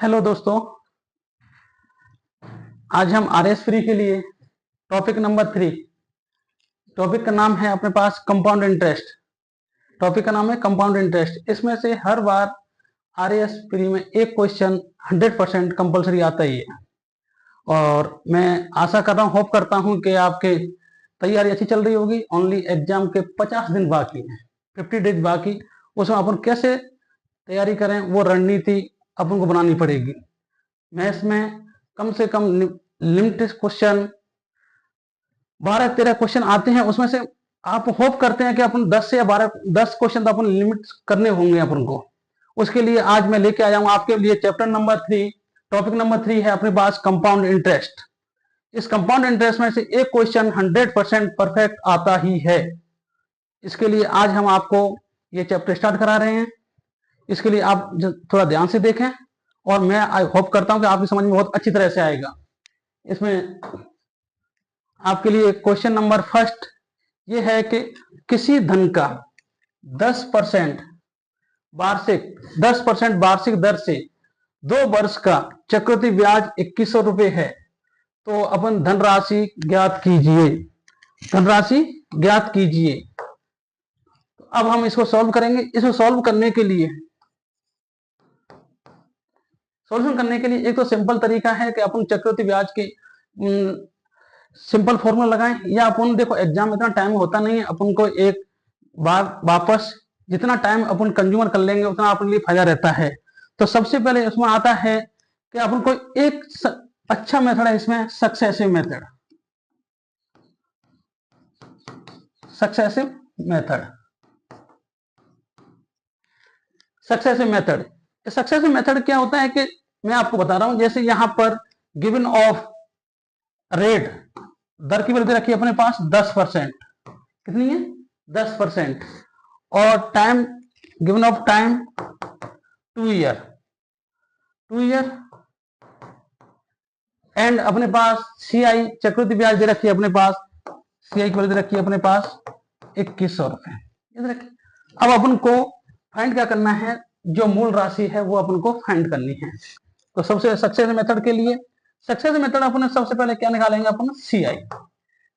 Hello दोस्तों, आज हम आरएस फ्री के लिए टॉपिक नंबर 3। टॉपिक का नाम है अपने पास कंपाउंड इंटरेस्ट। टॉपिक का नाम है कंपाउंड इंटरेस्ट। इसमें से हर बार आरएस फ्री में एक क्वेश्चन 100% कंपलसरी आता ही है और मैं आशा कर रहा हूँ, होप करता हूँ कि आपके तैयारी अच्छी चल रही होगी। ओनली एग्जाम के 50 दिन बाकी हैं, 50 डेज बाकी। उसमें अपन कैसे तैयारी करें वो रणनीति अपन को बनानी पड़ेगी। मैथ्स में कम से कम लिमिटेड क्वेश्चन 12-13 क्वेश्चन आते हैं। उसमें से आप होप करते हैं कि अपन 10 से या 10 क्वेश्चन तो अपन लिमिट करने होंगे अपन को। उसके लिए आज मैं लेके आया हूं आपके लिए चैप्टर नंबर 3। टॉपिक नंबर 3 है अपने पास कंपाउंड इंटरेस्ट। इस कंपाउंड इंटरेस्ट में से एक क्वेश्चन 100% परफेक्ट आता ही है। इसके लिए आज हम आपको ये चैप्टर स्टार्ट करा रहे हैं। इसके लिए आप थोड़ा ध्यान से देखें और मैं आई होप करता हूं कि आपकी समझ में बहुत अच्छी तरह से आएगा। इसमें आपके लिए क्वेश्चन नंबर फर्स्ट ये है कि किसी धन का 10% वार्षिक दर से 2 वर्ष का चक्रवृद्धि ब्याज 2100 रुपए है, तो अपन धनराशि ज्ञात कीजिए। धनराशि ज्ञात कीजिए। अब हम इसको सॉल्व करेंगे। इसको सॉल्व करने के लिए सॉल्यूशन करने के लिए एक तो सिंपल तरीका है कि अपन चक्रवृद्धि ब्याज के सिंपल फॉर्मूला लगाएं, या अपन देखो एग्जाम में इतना टाइम होता नहीं है, अपन को एक बार वापस जितना टाइम अपन कंज्यूमर कर लेंगे उतना अपने लिए फायदा रहता है। तो सबसे पहले इसमें आता है कि अपन को एक अच्छा मेथड है इसमें, successive method. Successive method successive method क्या होता है कि मैं आपको बता रहा हूं। जैसे यहां पर गिवन ऑफ रेट, दर की वृद्धि रखी अपने पास 10%। कितनी है? 10%। और time, given of time 2 year and अपने पास सीआई चक्रवृद्धि ब्याज दे रखी है अपने पास, सीआई की वृद्धि रखी है अपने पास 2100 रुपए। अब अपन को फाइंड क्या करना है? जो मूल राशि है वो अपन को फाइंड करनी है। तो सबसे सक्सेस मेथड के लिए, सक्सेस मेथड अपन सबसे पहले क्या निकालेंगे? अपन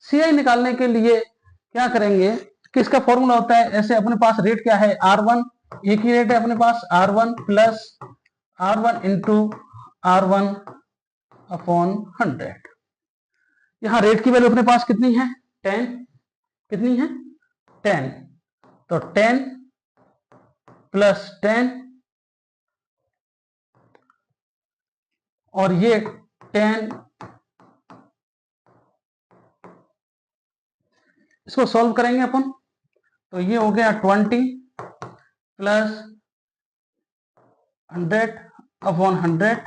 सीआई निकालने के लिए क्या करेंगे कि इसका फॉर्मूला होता है ऐसे। अपने पास रेट क्या है? R1, एक ही रेट है अपने पास, R1 plus R1 into R1 upon 100। यहां रेट की वैल्यू अपने पास कितनी है? 10। कितनी है? 10। तो 10 प्लस 10 और ये 10, इसको सॉल्व करेंगे अपन तो ये हो गया 20 प्लस 100 अपॉन 100।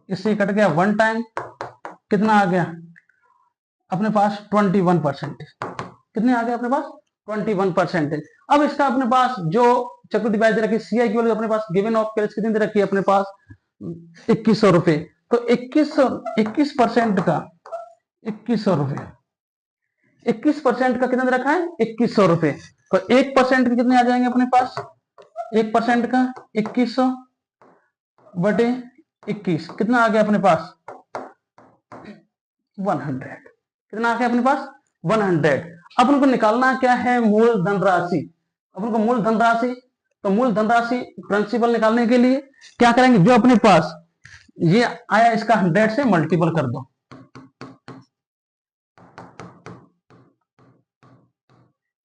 इससे कट गया 1 टाइम। कितना आ गया अपने पास? 21%। कितने आ गए अपने पास? 21%। अब इसका अपने पास जो चक्रवृद्धि ब्याज दे रखी सीआई की वैल्यू अपने पास गिवन ऑफ कैरेज कितनी दे रखी है अपने पास? 2100 रुपए। तो 21% का 2100 रुपए, 21% का कितना दे रखा है? 2100 रुपए। तो 1% के कितने आ जाएंगे अपने पास? 1% का 2100 बटे 21 कितना आ गया अपने पास? 100। कितना आ गया अपने पास? 100। अपन को निकालना क्या है? मूल धनराशि। अपन को मूल धनराशि, तो मूल धनराशि प्रिंसिपल निकालने के लिए क्या करेंगे? जो अपने पास ये आया इसका 100 से मल्टीपल कर दो।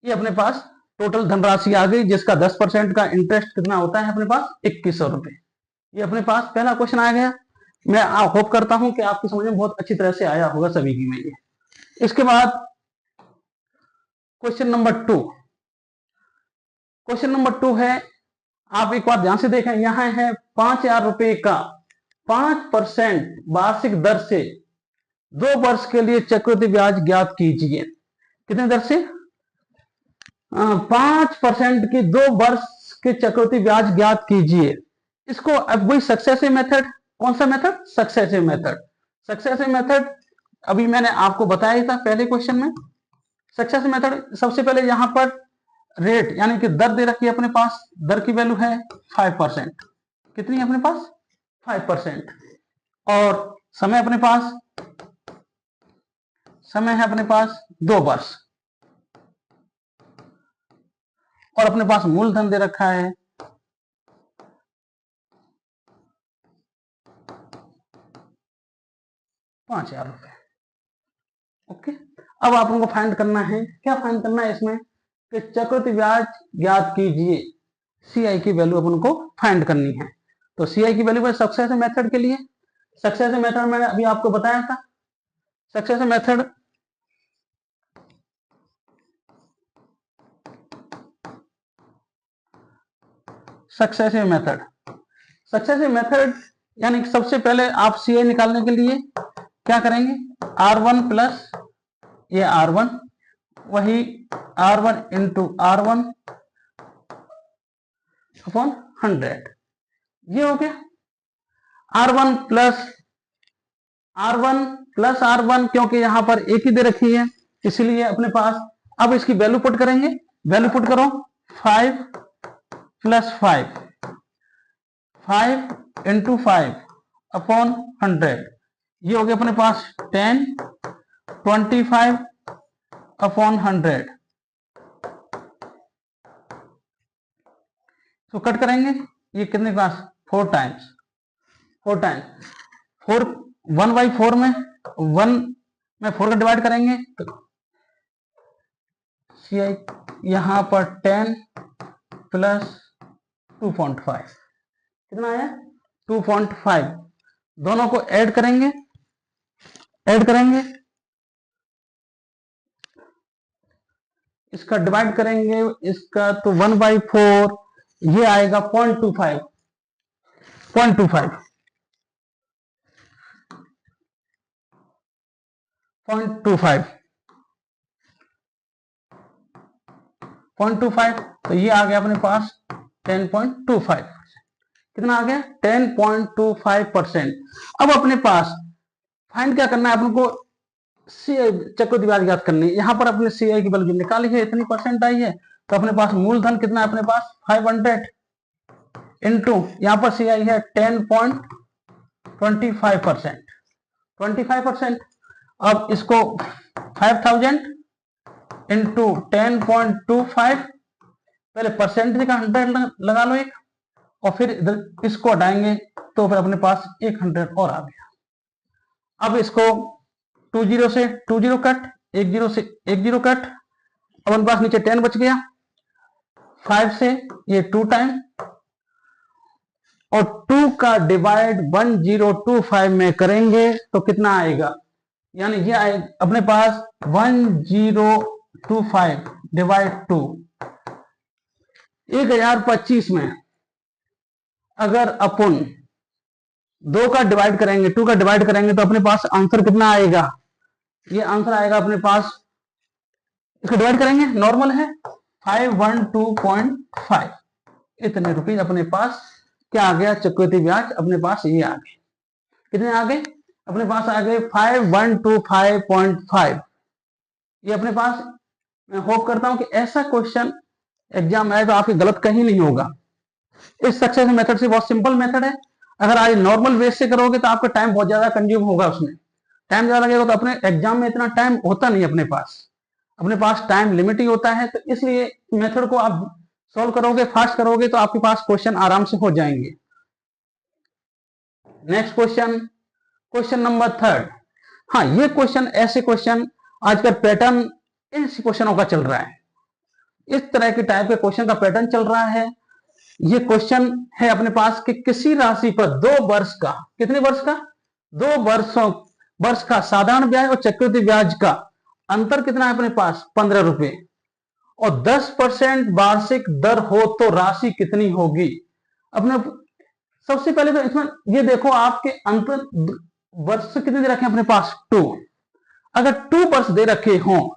ये अपने पास टोटल धनराशि आ गई, जिसका 10% का इंटरेस्ट कितना होता है अपने पास? 2100 रुपए। ये अपने पास पहला क्वेश्चन आ गया। मैं होप करता हूं कि आपकी समझ में बहुत अच्छी तरह से आया होगा सभी की में ये। इसके बाद क्वेश्चन नंबर 2। क्वेश्चन नंबर 2 है, आप एक बार ध्यान से देखें। यहां है 5000 रुपए का 5% वार्षिक दर से 2 वर्ष के लिए चक्रवृद्धि ब्याज ज्ञात कीजिए। कितने दर से? 5% की 2 वर्ष के चक्रवृद्धि ब्याज ज्ञात कीजिए। इसको अब वही सक्सेसिव मेथड, कौन सा method? Successive method. Successive method अभी मैंने आपको बताया था पहले क्वेश्चन में। सक्सेसिव मेथड सबसे पहले यहां पर रेट यानी कि दर दे रखी है अपने पास, दर की वैल्यू है 5%। कितनी है अपने पास? 5%। और समय अपने पास, समय है अपने पास 2 वर्ष, और अपने पास मूलधन दे रखा है 5,000 रुपए। ओके, अब आप लोगों को फाइंड करना है, क्या फाइंड करना है इसमें कि चक्रवृद्धि ब्याज ज्ञात कीजिए, सीआई की वैल्यू अपन को फाइंड करनी है। तो सीआई की वैल्यू सक्सेस मेथड के लिए, सक्सेस मेथड मैंने अभी आपको बताया था, success method successive method, successive method यानी कि सबसे पहले आप सीआई निकालने के लिए क्या करेंगे, R1 प्लस ये R1, वही R1 इंटू R1 अपॉन 100, ये हो गया। R1 प्लस R1 क्योंकि यहां पर एक ही दे रखी है इसलिए अपने पास, अब इसकी वैल्यू पुट करेंगे, वैल्यू पुट करो 5 प्लस 5 इंटू 5 अपॉन 100, ये हो गया अपने पास 10, 25 अपॉन 100। तो कट करेंगे, ये कितने पास 4 टाइम्स, 4 1/4 में 1 में 4 का डिवाइड करेंगे तो सीआई यहां पर 10 प्लस 2.5 कितना आया 2.5, दोनों को ऐड करेंगे, इसका डिवाइड करेंगे इसका तो 1/4, ये आएगा 0.25 तो ये आ गया अपने पास 10.25, कितना आ गया 10.25%। अब अपने पास फाइंड क्या करना है, अपन को चक्रवृद्धि ब्याज ज्ञात करनी है। यहां पर अपने सीआई की वैल्यू निकाली है, इतनी परसेंट आई है, तो अपने पास मूलधन कितना है अपने पास 500 इंटू यहां पर सीआई है 10.25%, 25%। अब इसको 5000 इंटू 10.25, पहले परसेंटेज का 100 लगा लो एक, और फिर इधर इसको हटाएंगे तो फिर अपने पास 100 और आ गया। अब इसको 20 से 20 कट, 10 से 10 कट, अब अपने पास नीचे 10 बच गया, 5 से ये 2 टाइम, और 2 का डिवाइड 1025 में करेंगे तो कितना आएगा, यानी ये आएगा अपने पास 1025 डिवाइड 2, 1025 में अगर अपन 2 का डिवाइड करेंगे, 2 का डिवाइड करेंगे तो अपने पास आंसर कितना आएगा, ये आंसर आएगा अपने पास, इसको डिवाइड करेंगे नॉर्मल है 512.5, इतने रुपीज अपने पास क्या आ गया, चक्रवृद्धि ब्याज अपने पास ये आ गए, कितने आ गए अपने पास आ गए 5125.5। ये अपने पास, मैं होप करता हूं कि ऐसा क्वेश्चन एग्जाम आए तो आपके गलत कहीं नहीं होगा। इस सक्सेस मेथड से बहुत सिंपल मेथड है, अगर आज नॉर्मल बेस से करोगे तो आपका टाइम बहुत ज्यादा कंज्यूम होगा, उसमें टाइम ज्यादा लगेगा, तो अपने एग्जाम में इतना टाइम होता नहीं अपने पास टाइम लिमिट ही होता है, तो इसलिए मेथड को आप सॉल्व करोगे, फास्ट करोगे तो आपके पास क्वेश्चन आराम से हो जाएंगे। Next question, question number 3। हाँ, ये क्वेश्चन, ऐसे क्वेश्चन आजकल पैटर्न ऐसे क्वेश्चनों का चल रहा है, इस तरह के टाइप के क्वेश्चन का पैटर्न चल रहा है। ये क्वेश्चन है अपने पास कि किसी राशि पर 2 वर्ष का, कितने वर्ष का 2 वर्ष का साधारण ब्याज और चक्रवृद्धि ब्याज का अंतर कितना है अपने पास 15 रुपए, और 10% वार्षिक दर हो तो राशि कितनी होगी। अपने सबसे पहले तो इसमें ये देखो आपके अंतर वर्ष कितने दे रखे हैं अपने पास 2, अगर 2 वर्ष दे रखे हों,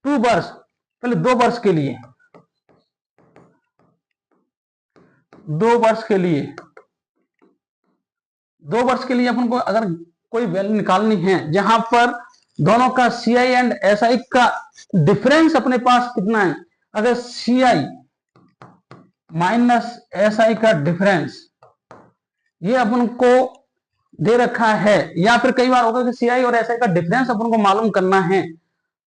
2 वर्ष, पहले 2 वर्ष के लिए, 2 वर्ष के लिए, 2 वर्ष के लिए अपन को अगर कोई वैल्यू निकालनी है जहां पर दोनों का सीआई एंड एसआई का डिफरेंस अपने पास कितना है, अगर सीआई माइनस एसआई का डिफरेंस ये अपन को दे रखा है, या फिर कई बार होगा कि सीआई और एसआई का डिफरेंस अपन को मालूम करना है।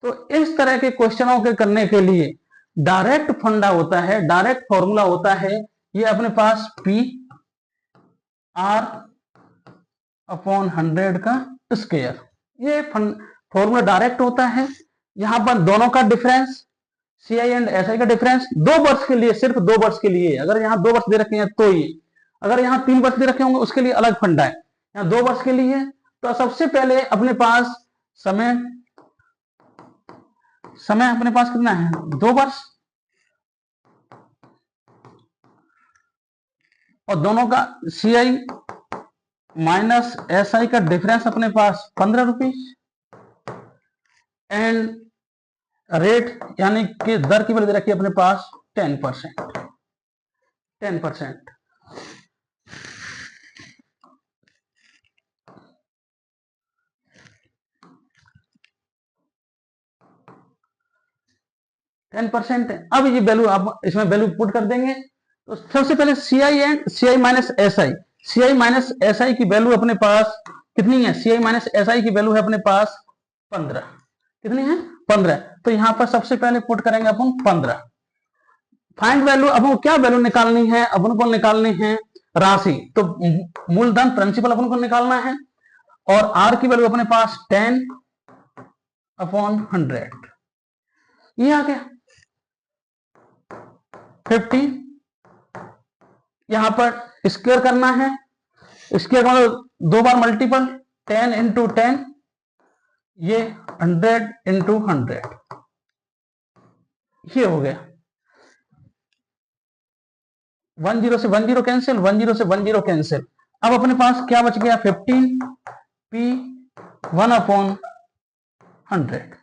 तो इस तरह के क्वेश्चनों के करने के लिए डायरेक्ट फंडा होता है, डायरेक्ट फॉर्मूला होता है ये अपने पास पी आर अपॉन 100 का स्क्वायर। ये फॉर्मूला डायरेक्ट होता है। यहां पर दोनों का डिफरेंस, सीआई एंड एसआई का डिफरेंस 2 वर्ष के लिए, सिर्फ 2 वर्ष के लिए। अगर यहाँ 2 वर्ष दे रखे हैं तो ये, अगर यहाँ 3 वर्ष दे रखे होंगे उसके लिए अलग फंडा है। यहाँ 2 वर्ष के लिए तो सबसे पहले अपने पास समय अपने पास कितना है, 2 वर्ष, और दोनों का सीआई माइनस एसआई का डिफरेंस अपने पास 15 रुपीज, एंड रेट यानी कि दर की वैल्यू दे रखी है अपने पास 10%। 10%। अब ये वैल्यू आप इसमें वैल्यू पुट कर देंगे। तो सबसे पहले CI and CI minus SI, CI minus SI की वैल्यू अपने पास कितनी है, सीआई माइनस एसआई की वैल्यू है अपने पास 15। कितनी है, 15। तो यहां पर सबसे पहले पुट करेंगे अपन 15। फाइंड वैल्यू, अपन को क्या वैल्यू निकालनी है, अपन को निकालनी है राशि। तो मूलधन प्रिंसिपल अपन को निकालना है, और आर की वैल्यू अपने पास 10 अपॉन 100। ये आ गया 50। यहां पर स्क्वायर करना है, स्क्वायर मतलब 2 बार मल्टीपल, 10 इंटू 10, ये 100 इंटू 100, ये हो गया। 10 से 10 कैंसिल, 10 से 10 कैंसिल। अब अपने पास क्या बच गया, 15 पी 1 अपॉन 100।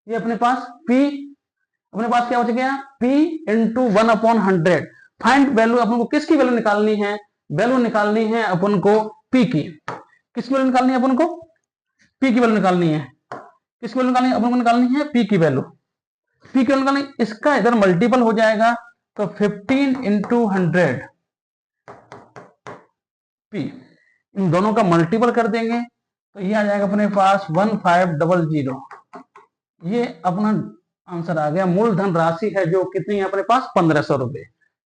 ये अपने पास P, अपने पास क्या बच गया, P into 1 upon 100। Find value, अपन को किसकी वैल्यू निकालनी है, वैल्यू निकालनी है अपन को P की। किसकी वैल्यू निकालनी है अपन को, P की वैल्यू निकालनी है। किसकी वैल्यू निकालनी है, अपन को निकालनी है P की वैल्यू। P की वैल्यू निकालनी, इसका इधर मल्टीपल हो जाएगा, तो 15 इंटू 100 P, इन दोनों का मल्टीपल कर देंगे तो ये आ जाएगा अपने पास 1500। ये अपना आंसर आ गया। मूलधन राशि है जो कितनी है अपने पास, 1500 रुपए।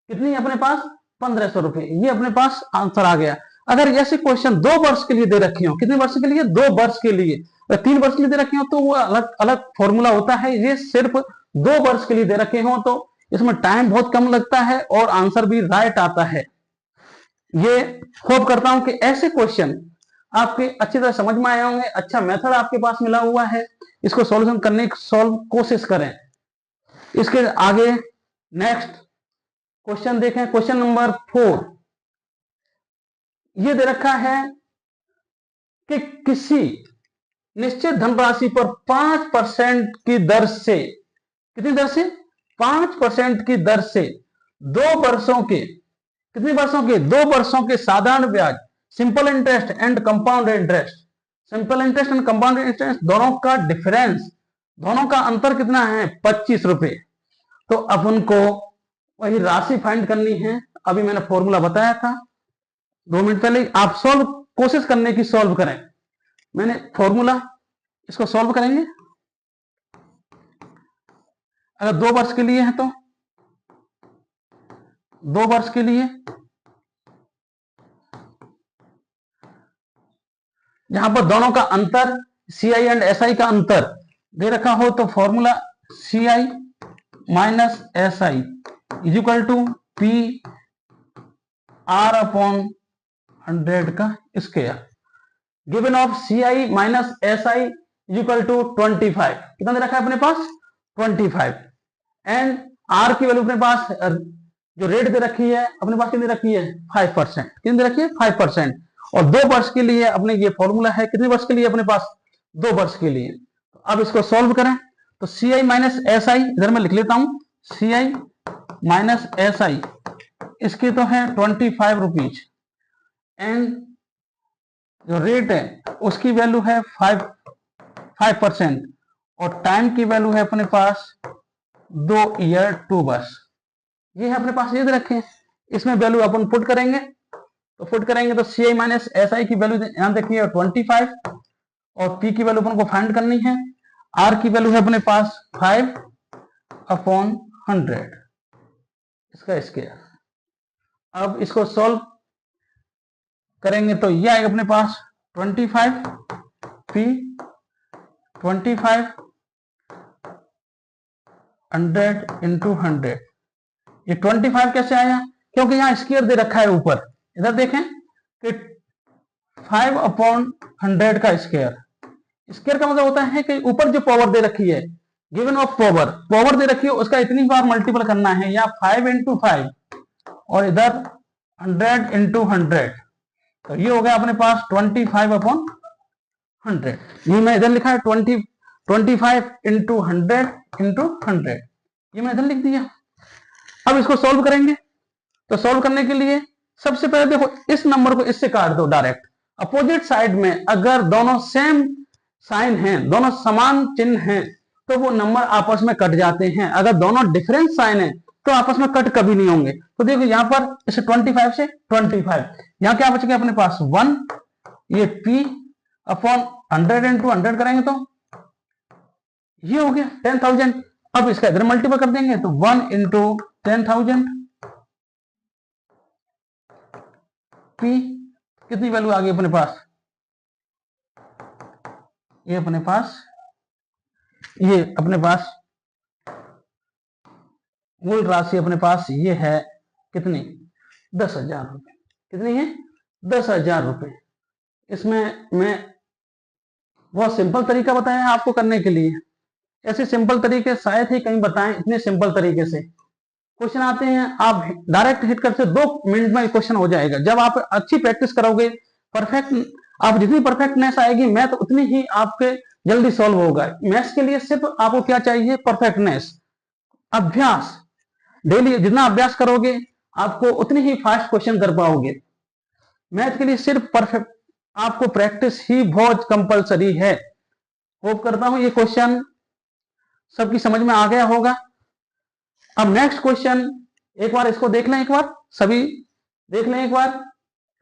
कितनी है अपने पास, 1500 रुपए। ये अपने पास आंसर आ गया। अगर ऐसे क्वेश्चन 2 वर्ष के लिए दे रखे हो, कितने वर्ष के लिए, 2 वर्ष के लिए, 3 वर्ष के लिए दे रखे हो तो वो अलग अलग फॉर्मूला होता है। ये सिर्फ 2 वर्ष के लिए दे रखे हो तो इसमें टाइम बहुत कम लगता है और आंसर भी राइट आता है। ये होप करता हूं कि ऐसे क्वेश्चन आपके अच्छी तरह समझ में आए होंगे। अच्छा मेथड आपके पास मिला हुआ है, इसको सॉल्यूशन करने की कोशिश करें। इसके आगे नेक्स्ट क्वेश्चन देखें, क्वेश्चन नंबर 4। ये दे रखा है कि किसी निश्चित धनराशि पर 5% की दर से, कितनी दर से, 5% की दर से 2 वर्षों के, कितने वर्षों के, 2 वर्षों के साधारण ब्याज, simple interest and compound interest, simple interest and compound interest दोनों का डिफरेंस, दोनों का अंतर कितना है, 25 रुपए। तो अपन को वही राशि फाइंड करनी है। अभी मैंने फॉर्मूला बताया था 2 मिनट पहले। आप सॉल्व कोशिश करने की, सॉल्व करें। मैंने फॉर्मूला, इसको सॉल्व करेंगे। अगर 2 वर्ष के लिए है तो 2 वर्ष के लिए यहां पर दोनों का अंतर, सीआई एंड एसआई का अंतर दे रखा हो तो formula CI minus SI is equal to P R upon 100 का square. Given of CI minus SI is equal to 25। कितना दे रखा है अपने पास, 25। एंड आर की वैल्यू अपने पास जो रेट दे रखी है अपने पास कितनी रखी है, 5%। कितनी दे रखी है, 5%। और 2 वर्ष के लिए अपने ये फॉर्मूला है, कितने वर्ष के लिए अपने पास, 2 वर्ष के लिए। अब इसको सॉल्व करें तो सीआई माइनस एसआई, इधर मैं लिख लेता हूं, सीआई माइनस एसआई, इसकी तो है 25 रुपीज, एंड जो रेट है उसकी वैल्यू है 5%, और टाइम की वैल्यू है अपने पास 2 ईयर 2 वर्ष। ये है अपने पास, ये रखें। इसमें वैल्यू अपन पुट करेंगे तो पुट करेंगे तो सी आई माइनस एस आई की वैल्यू यहां देखिए 25 और पी की वैल्यू अपन को फाइंड करनी है। आर की वैल्यू है अपने पास 5/100 इसका स्क्वायर। अब इसको सॉल्व करेंगे तो ये आएगा अपने पास 25 पी 25 100 इंटू 100। ये 25 कैसे आया, क्योंकि यहाँ स्क्वायर दे रखा है ऊपर। इधर देखें कि 5/100 का स्क्वायर, स्क्वायर का मतलब होता है कि ऊपर जो पावर दे रखी है, गिवन ऑफ पावर दे रखी है, उसका इतनी बार मल्टीपल करना है, या 5 इंटू 5 और इधर 100 इंटू 100। तो ये हो गया अपने पास 25/100। ये मैं इधर लिखा है 25 इंटू 100 इंटू 100, ये मैं इधर लिख दिया। अब इसको सॉल्व करेंगे तो सॉल्व करने के लिए सबसे पहले देखो इस नंबर को इससे काट दो डायरेक्ट। अपोजिट साइड में अगर दोनों सेम साइन हैं, दोनों समान चिन्ह हैं, तो वो नंबर आपस में कट जाते हैं। अगर दोनों डिफरेंट साइन है तो आपस में कट कभी नहीं होंगे। तो देखो यहां पर इस 25 से 25, यहां क्या बच गया अपने पास 1, ये p अपॉन 100 इंटू 100 करेंगे तो ये हो गया 10,000। अब इसका इधर मल्टीपल कर देंगे तो 1 इंटू 10,000 p कितनी वैल्यू आ गई अपने पास, ये अपने पास मूल राशि अपने पास ये है कितनी, 10,000 रुपए। कितनी है, 10,000 रुपए। इसमें मैं बहुत सिंपल तरीका बताया आपको करने के लिए, ऐसे सिंपल तरीके शायद ही कहीं बताएं। इतने सिंपल तरीके से क्वेश्चन आते हैं, आप डायरेक्ट हिट करते 2 मिनट में क्वेश्चन हो जाएगा। जब आप अच्छी प्रैक्टिस करोगे, परफेक्ट, आप जितनी परफेक्टनेस आएगी मैथ उतनी ही आपके जल्दी सॉल्व होगा। मैथ्स के लिए सिर्फ आपको क्या चाहिए, परफेक्टनेस, अभ्यास। डेली जितना अभ्यास करोगे आपको उतनी ही फास्ट क्वेश्चन कर पाओगे। मैथ के लिए सिर्फ परफेक्ट आपको प्रैक्टिस ही बहुत कंपलसरी है। होप करता हूं ये क्वेश्चन सबकी समझ में आ गया होगा। अब नेक्स्ट क्वेश्चन एक बार इसको देख लें, एक बार सभी देख लें, एक बार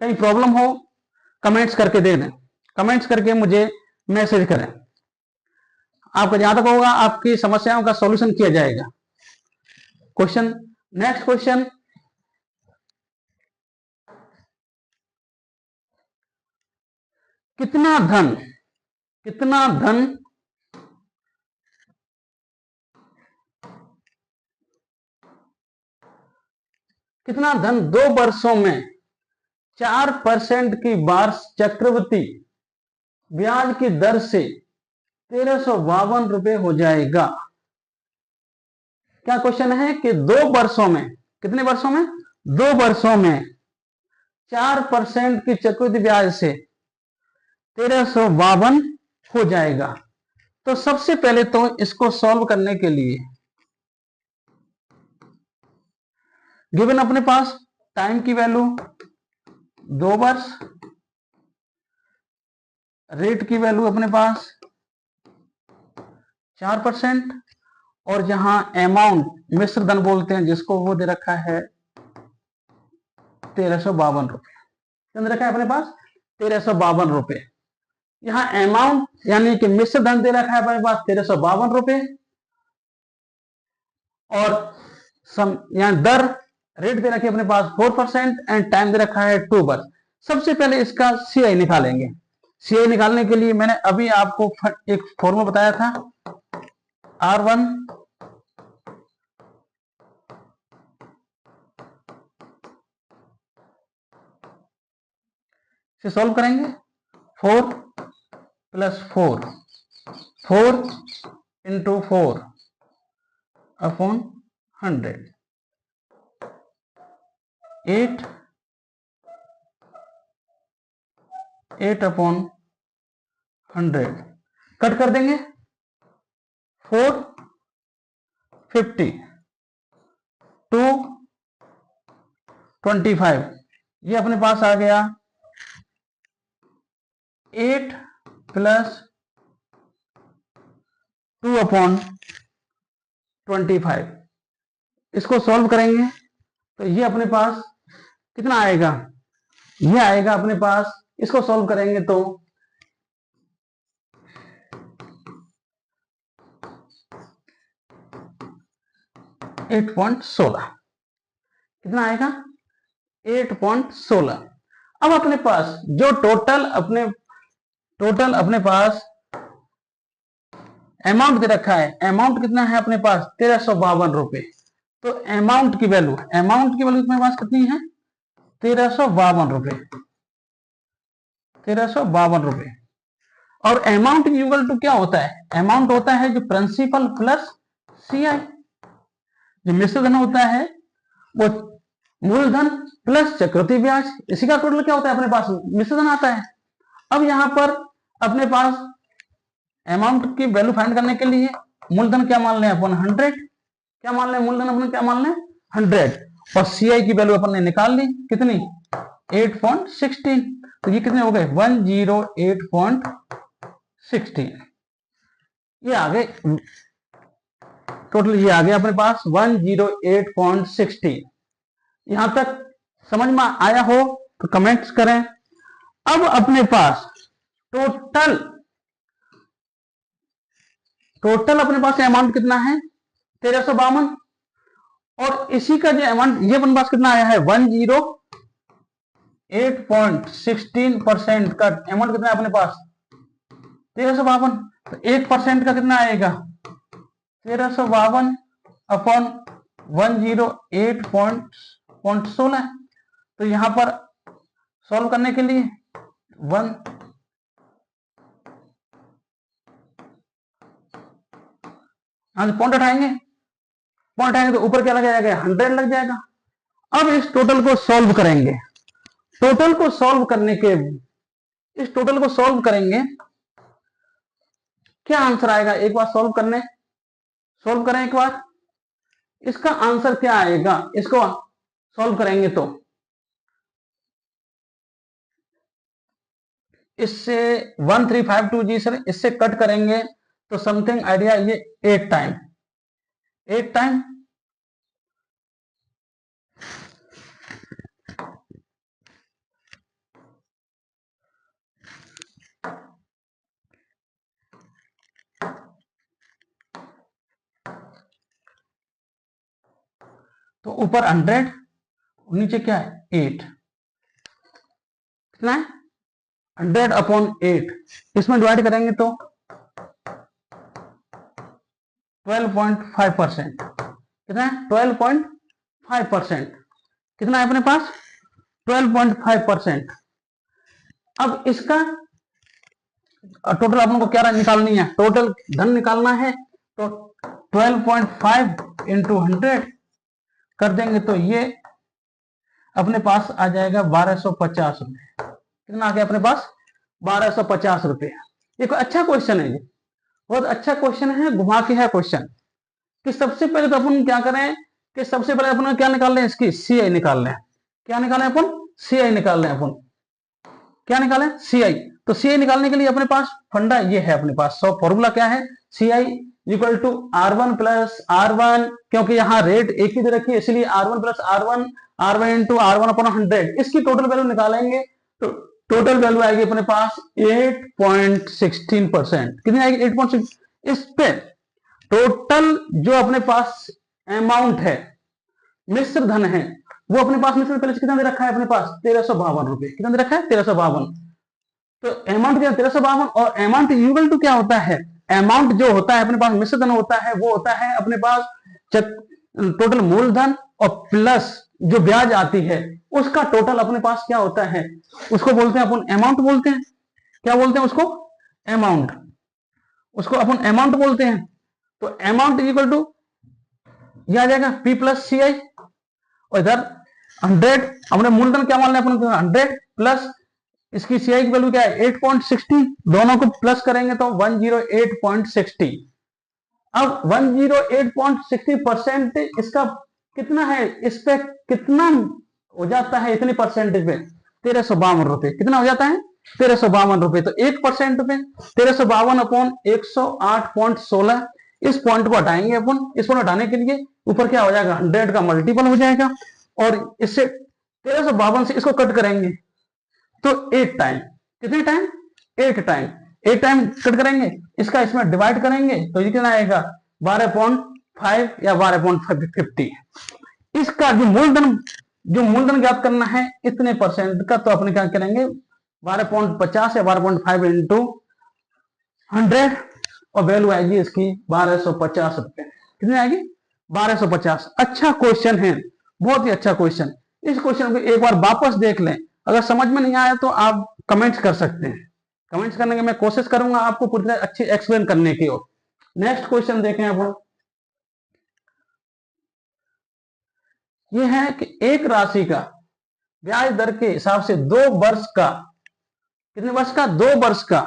कहीं प्रॉब्लम हो कमेंट्स करके दे दें, कमेंट्स करके मुझे मैसेज करें। आपका जहां तक होगा आपकी समस्याओं का सॉल्यूशन किया जाएगा। क्वेश्चन, नेक्स्ट क्वेश्चन, कितना धन कितना धन 2 वर्षों में 4% की वार्षिक चक्रवृद्धि ब्याज की दर से 1352 रुपए हो जाएगा। क्या क्वेश्चन है कि 2 वर्षों में, कितने वर्षों में, 2 वर्षों में 4% की चक्रवृद्धि ब्याज से 1352 हो जाएगा। तो सबसे पहले तो इसको सॉल्व करने के लिए गिवन अपने पास टाइम की वैल्यू 2 वर्ष, रेट की वैल्यू अपने पास 4%, और जहां अमाउंट मिश्र धन बोलते हैं जिसको वो दे रखा है 1352 रुपए, दे रखा है अपने पास 1352 रुपए। यहां अमाउंट यानी कि मिश्र धन दे रखा है अपने पास 1352 रुपए, और यहां दर रेट दे रखी है अपने पास 4% एंड टाइम दे रखा है 2 वर्ष। सबसे पहले इसका सीआई निकालेंगे। सीआई निकालने के लिए मैंने अभी आपको एक फॉर्मूला बताया था, R1 से सॉल्व करेंगे। 4 + 4 इंटू 4 अपॉन 100, 8 अपॉन 100 कट कर देंगे, 4 50 2 25, ये अपने पास आ गया 8 + 2 अपॉन 25। इसको सॉल्व करेंगे तो ये अपने पास कितना आएगा, ये आएगा अपने पास, इसको सॉल्व करेंगे तो 8.16 कितना आएगा 8.16। अब अपने पास जो टोटल अपने पास अमाउंट दे रखा है, अमाउंट कितना है अपने पास 1352 रुपए। तो अमाउंट की वैल्यू अपने पास कितनी है 1352 रुपए, 1352 रुपए। और अमाउंट इक्वल टू क्या होता है, अमाउंट होता है जो प्रिंसिपल प्लस सीआई, जो मिश्र धन होता है वो मूलधन प्लस चक्रवृद्धि ब्याज, इसी का टोटल क्या होता है अपने पास मिश्र धन आता है। अब यहां पर अपने पास अमाउंट की वैल्यू फाइंड करने के लिए मूलधन क्या मान लें अपन 100, क्या मान लें मूलधन अपन क्या मान लें 100, और सीआई की वैल्यू अपन ने निकाल ली कितनी 8.16। तो ये कितने हो गए 108.16। ये आ गए टोटल, ये आ गया अपने पास 108.16। यहां तक समझ में आया हो तो कमेंट्स करें। अब अपने पास टोटल अपने पास अमाउंट कितना है 1352, और इसी का जो अमाउंट ये अपने पास कितना आया है 108.16% का अमाउंट कितना है अपने पास 1352। तो 1% का कितना आएगा 1352 अपॉन 108.16। तो यहां पर सॉल्व करने के लिए पॉइंट उठाएंगे तो ऊपर क्या लग जाएगा 100 लग जाएगा। अब इस टोटल को सॉल्व करेंगे, टोटल को सॉल्व करेंगे क्या आंसर आएगा, एक बार सॉल्व करें एक बार, इसका आंसर क्या आएगा, इसको सॉल्व करेंगे तो इससे 1352 सर इससे कट करेंगे तो समथिंग आइडिया ये 8 टाइम तो ऊपर 100 नीचे क्या है 8, कितना है 100 अपॉन 8, इसमें डिवाइड करेंगे तो 12.5%, कितना है 12.5%, कितना है अपने पास 12.5%। अब इसका टोटल अपन को क्या निकालनी है, टोटल धन निकालना है, तो 12.5 इंटू 100 कर देंगे तो ये अपने पास आ जाएगा 1250 रुपए। कितना आ गया अपने पास 1250 रुपए। ये कोई अच्छा क्वेश्चन है, ये बहुत अच्छा क्वेश्चन है, घुमा के है क्वेश्चन। कि सबसे पहले तो अपन क्या करें कि सबसे पहले अपन क्या निकाल लें, इसकी सीआई निकाल लें। क्या निकालें अपन सीआई निकाल लें, अपन क्या निकालें सीआई। तो सीआई निकालने के लिए अपने पास फंडा ये है, अपने पास फॉर्मूला क्या है CI equal to R1 plus R1, क्योंकि यहाँ रेट एक ही दे रखी है इसलिए R1 plus R1 into R1 upon 100। इसकी टोटल वैल्यू निकालेंगे तो टोटल वैल्यू आएगी अपने पास 8.16%। कितनी आएगी 8.6। इस पे टोटल जो अपने पास अमाउंट है मिश्र धन है वो अपने पास मिश्र पहले कितना दे रखा है अपने पास 1352 रुपए। कितना दे रखा है 1352। तो अमाउंट क्या 1352, और अमाउंट इक्वल टू क्या होता है, अमाउंट जो होता है अपने पास मिश्र धन होता है वो होता है अपने पास टोटल मूलधन और प्लस जो ब्याज आती है उसका टोटल अपने पास क्या होता है, उसको बोलते हैं अपन अमाउंट बोलते हैं। क्या बोलते हैं उसको अमाउंट, उसको अपन अमाउंट बोलते हैं। तो अमाउंट इक्वल टू यह आ जाएगा P प्लस सी आई, और इधर 100 हमने मूलधन क्या मान लिया अपन 100 प्लस इसकी सीआई की वैल्यू क्या है 8.60, दोनों को प्लस करेंगे तो 108.60। अब 108.60% इसका कितना है, इस पे कितना हो जाता है इतनी परसेंटेज पे 1352 रुपए। कितना हो जाता है 1352 रुपए। तो 1% पे 1352 अपॉन 108.16, इस पॉइंट को हटाएंगे अपन। इस पॉइंट हटाने के लिए ऊपर क्या हो जाएगा 100 का मल्टीपल हो जाएगा, और इससे 1352 से इसको कट करेंगे तो 8 टाइम, कितने टाइम? 8 टाइम, 8 टाइम कट करेंगे, इसका इसमें डिवाइड करेंगे तो ये कितना आएगा 12.5 या 12.50। इसका जो मूलधन ज्ञात करना है इतने परसेंट का, तो अपने क्या करेंगे 12.50 या 12.5 इंटू 100 और वैल्यू आएगी इसकी 1250 रुपए। कितनी आएगी? 1250। अच्छा क्वेश्चन है, बहुत ही अच्छा क्वेश्चन। इस क्वेश्चन को एक बार वापस देख लें, अगर समझ में नहीं आया तो आप कमेंट्स कर सकते हैं। कमेंट्स करने की मैं कोशिश करूंगा आपको पूरी तरह अच्छी एक्सप्लेन करने की। और नेक्स्ट क्वेश्चन देखें अब, ये है कि एक राशि का ब्याज दर के हिसाब से 2 वर्ष का, कितने वर्ष का? 2 वर्ष का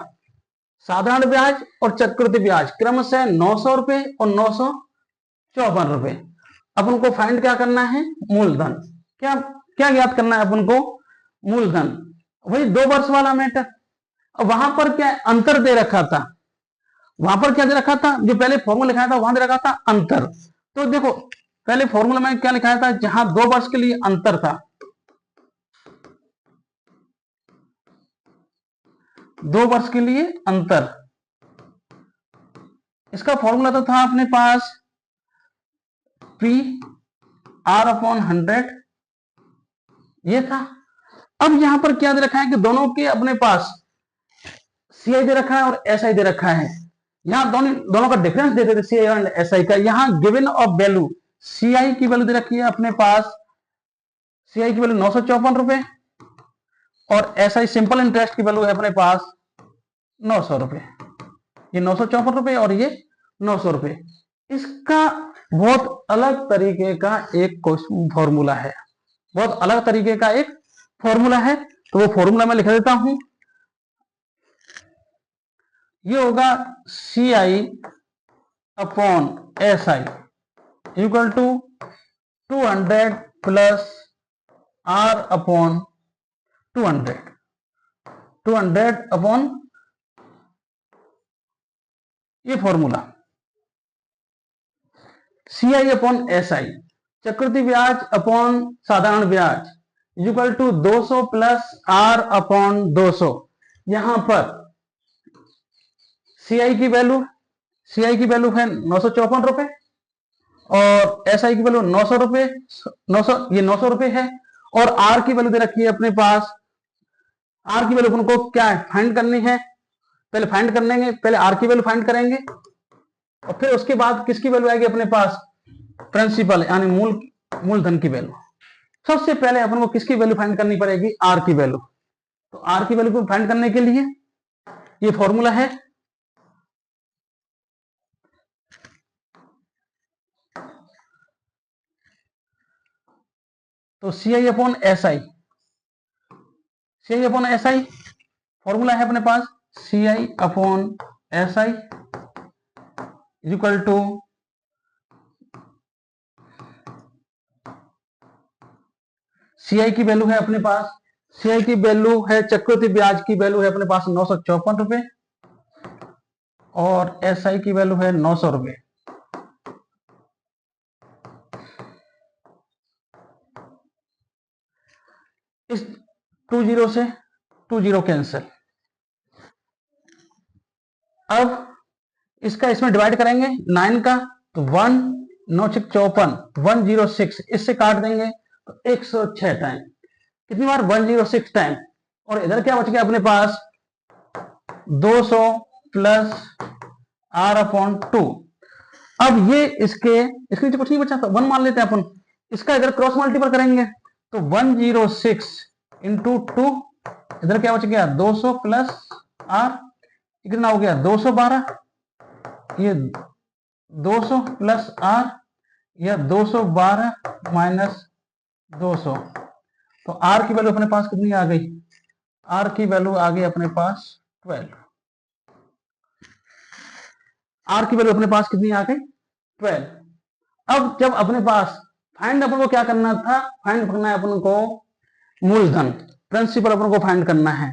साधारण ब्याज और चक्रवृद्धि ब्याज क्रमशः 900 रुपए और 954 रुपए। अपन को फाइंड क्या करना है? मूलधन। क्या क्या ज्ञात करना है अपन को? मूलधन। वही 2 वर्ष वाला मैटर। अब वहां पर क्या अंतर दे रखा था, वहां पर क्या दे रखा था? जो पहले फॉर्मूला लिखाया था वहां दे रखा था अंतर। तो देखो पहले फॉर्मूला में क्या लिखाया था, जहां 2 वर्ष के लिए अंतर था, 2 वर्ष के लिए अंतर, इसका फॉर्मूला तो था अपने पास पी आर अपॉन 100, ये था। अब यहां पर क्या दे रखा है कि दोनों के अपने पास सीआई दे रखा है और एसआई दे रखा है। यहां दोनों का डिफरेंस दे देते सीआई और एसआई का। यहां गिवन ऑफ वैल्यू, सीआई की वैल्यू दे रखी है अपने पास, सीआई की वैल्यू 954 रुपए और एसआई सिंपल इंटरेस्ट की वैल्यू है अपने पास 900 रुपए। ये 954 रुपए और ये 900 रुपए। इसका बहुत अलग तरीके का एक फॉर्मूला है, बहुत अलग तरीके का एक फॉर्मूला है। तो वो फॉर्मूला मैं लिख देता हूं, ये होगा C I upon S I equal to 200 plus R upon 200, 200 upon ये formula C I upon S I, चक्रवृद्धि ब्याज अपॉन साधारण ब्याज equal to 200 plus R upon 200। यहां पर सीआई की वैल्यू है 954 रुपए और एसआई की वैल्यू 900 रुपए, 900, ये 900 रुपए है। और आर की वैल्यू दे रखी है अपने पास, आर की वैल्यू को क्या फाइंड करनी है, पहले फाइंड करेंगे, पहले आर की वैल्यू फाइंड करेंगे और फिर उसके बाद किसकी वैल्यू आएगी अपने पास? प्रिंसिपल यानी मूलधन की वैल्यू। सबसे पहले अपन को किसकी वैल्यू फाइंड करनी पड़ेगी? आर की वैल्यू। तो आर की वैल्यू को फाइंड करने के लिए ये फॉर्मूला है, तो C I upon S I, C I upon S I formula है अपने पास C I upon S I equal to CI की वैल्यू है अपने पास, सीआई की वैल्यू है, चक्रवृद्धि ब्याज की वैल्यू है अपने पास 954 रुपए और एसआई की वैल्यू है 900 रुपए। इस 20 से 20 कैंसिल। अब इसका इसमें डिवाइड करेंगे 9 का, तो 1 9 6 54, 106 इससे काट देंगे तो 106 टाइम। कितनी बार? 106 टाइम। और इधर क्या बच गया अपने पास? 200 प्लस आर अपॉन 2। अब ये इसके नीचे कुछ नहीं बचा था, 1 मान लेते हैं अपन। इसका इधर क्रॉस मल्टीपल करेंगे तो 106 इंटू 2, इधर क्या बच गया? 200 प्लस आर, कितना हो गया? 212। ये 200 प्लस आर या 212 माइनस 200, तो आर की वैल्यू अपने पास कितनी आ गई? आर की वैल्यू आ गई अपने पास 12। आर की वैल्यू अपने पास कितनी आ गई? 12। अब जब अपने पास फाइंड अपन को क्या करना था? फाइंड करना है अपन को मूलधन, प्रिंसिपल अपन को फाइंड करना है।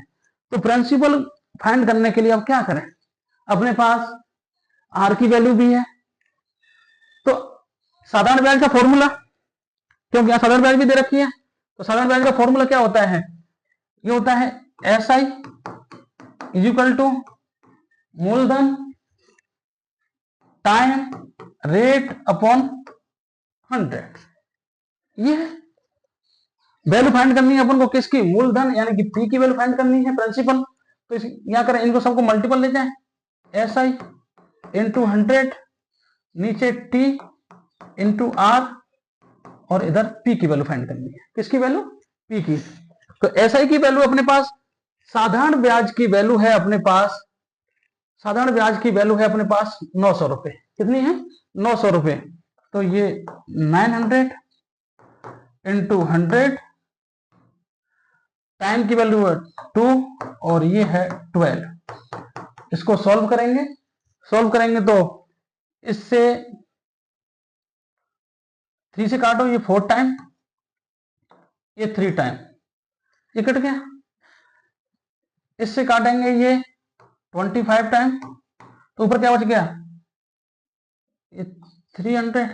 तो प्रिंसिपल फाइंड करने के लिए अब क्या करें? अपने पास आर की वैल्यू भी है, तो साधारण ब्याज का फॉर्मूला, क्योंकि यहां साधारण ब्याज भी दे रखी है, तो साधारण ब्याज का फॉर्मूला क्या होता है? ये होता है S I is equal to मूलधन टाइम रेट अपॉन 100। ये वैल्यू फाइंड करनी है अपन को किसकी, मूलधन यानी कि पी की वैल्यू फाइंड करनी है, प्रिंसिपल। तो यहां करें, इनको सबको मल्टीपल ले जाए, एस आई इंटू 100, नीचे टी इंटू आर, और इधर पी की वैल्यू फाइंड करनी है। किसकी वैल्यू, पी की। तो एस आई की वैल्यू अपने पास, साधारण ब्याज की वैल्यू है अपने पास, साधारण ब्याज की वैल्यू है अपने पास 900 रुपए। कितनी है, 900 रुपए। तो ये 900 इंटू 100, टाइम की वैल्यू है 2 और ये है 12। इसको सॉल्व करेंगे, सॉल्व करेंगे तो इससे 3 से काटो, ये 4 टाइम, ये 3 टाइम, ये कट गया। इससे काटेंगे ये 25 टाइम, तो ऊपर क्या बच गया, ये 300।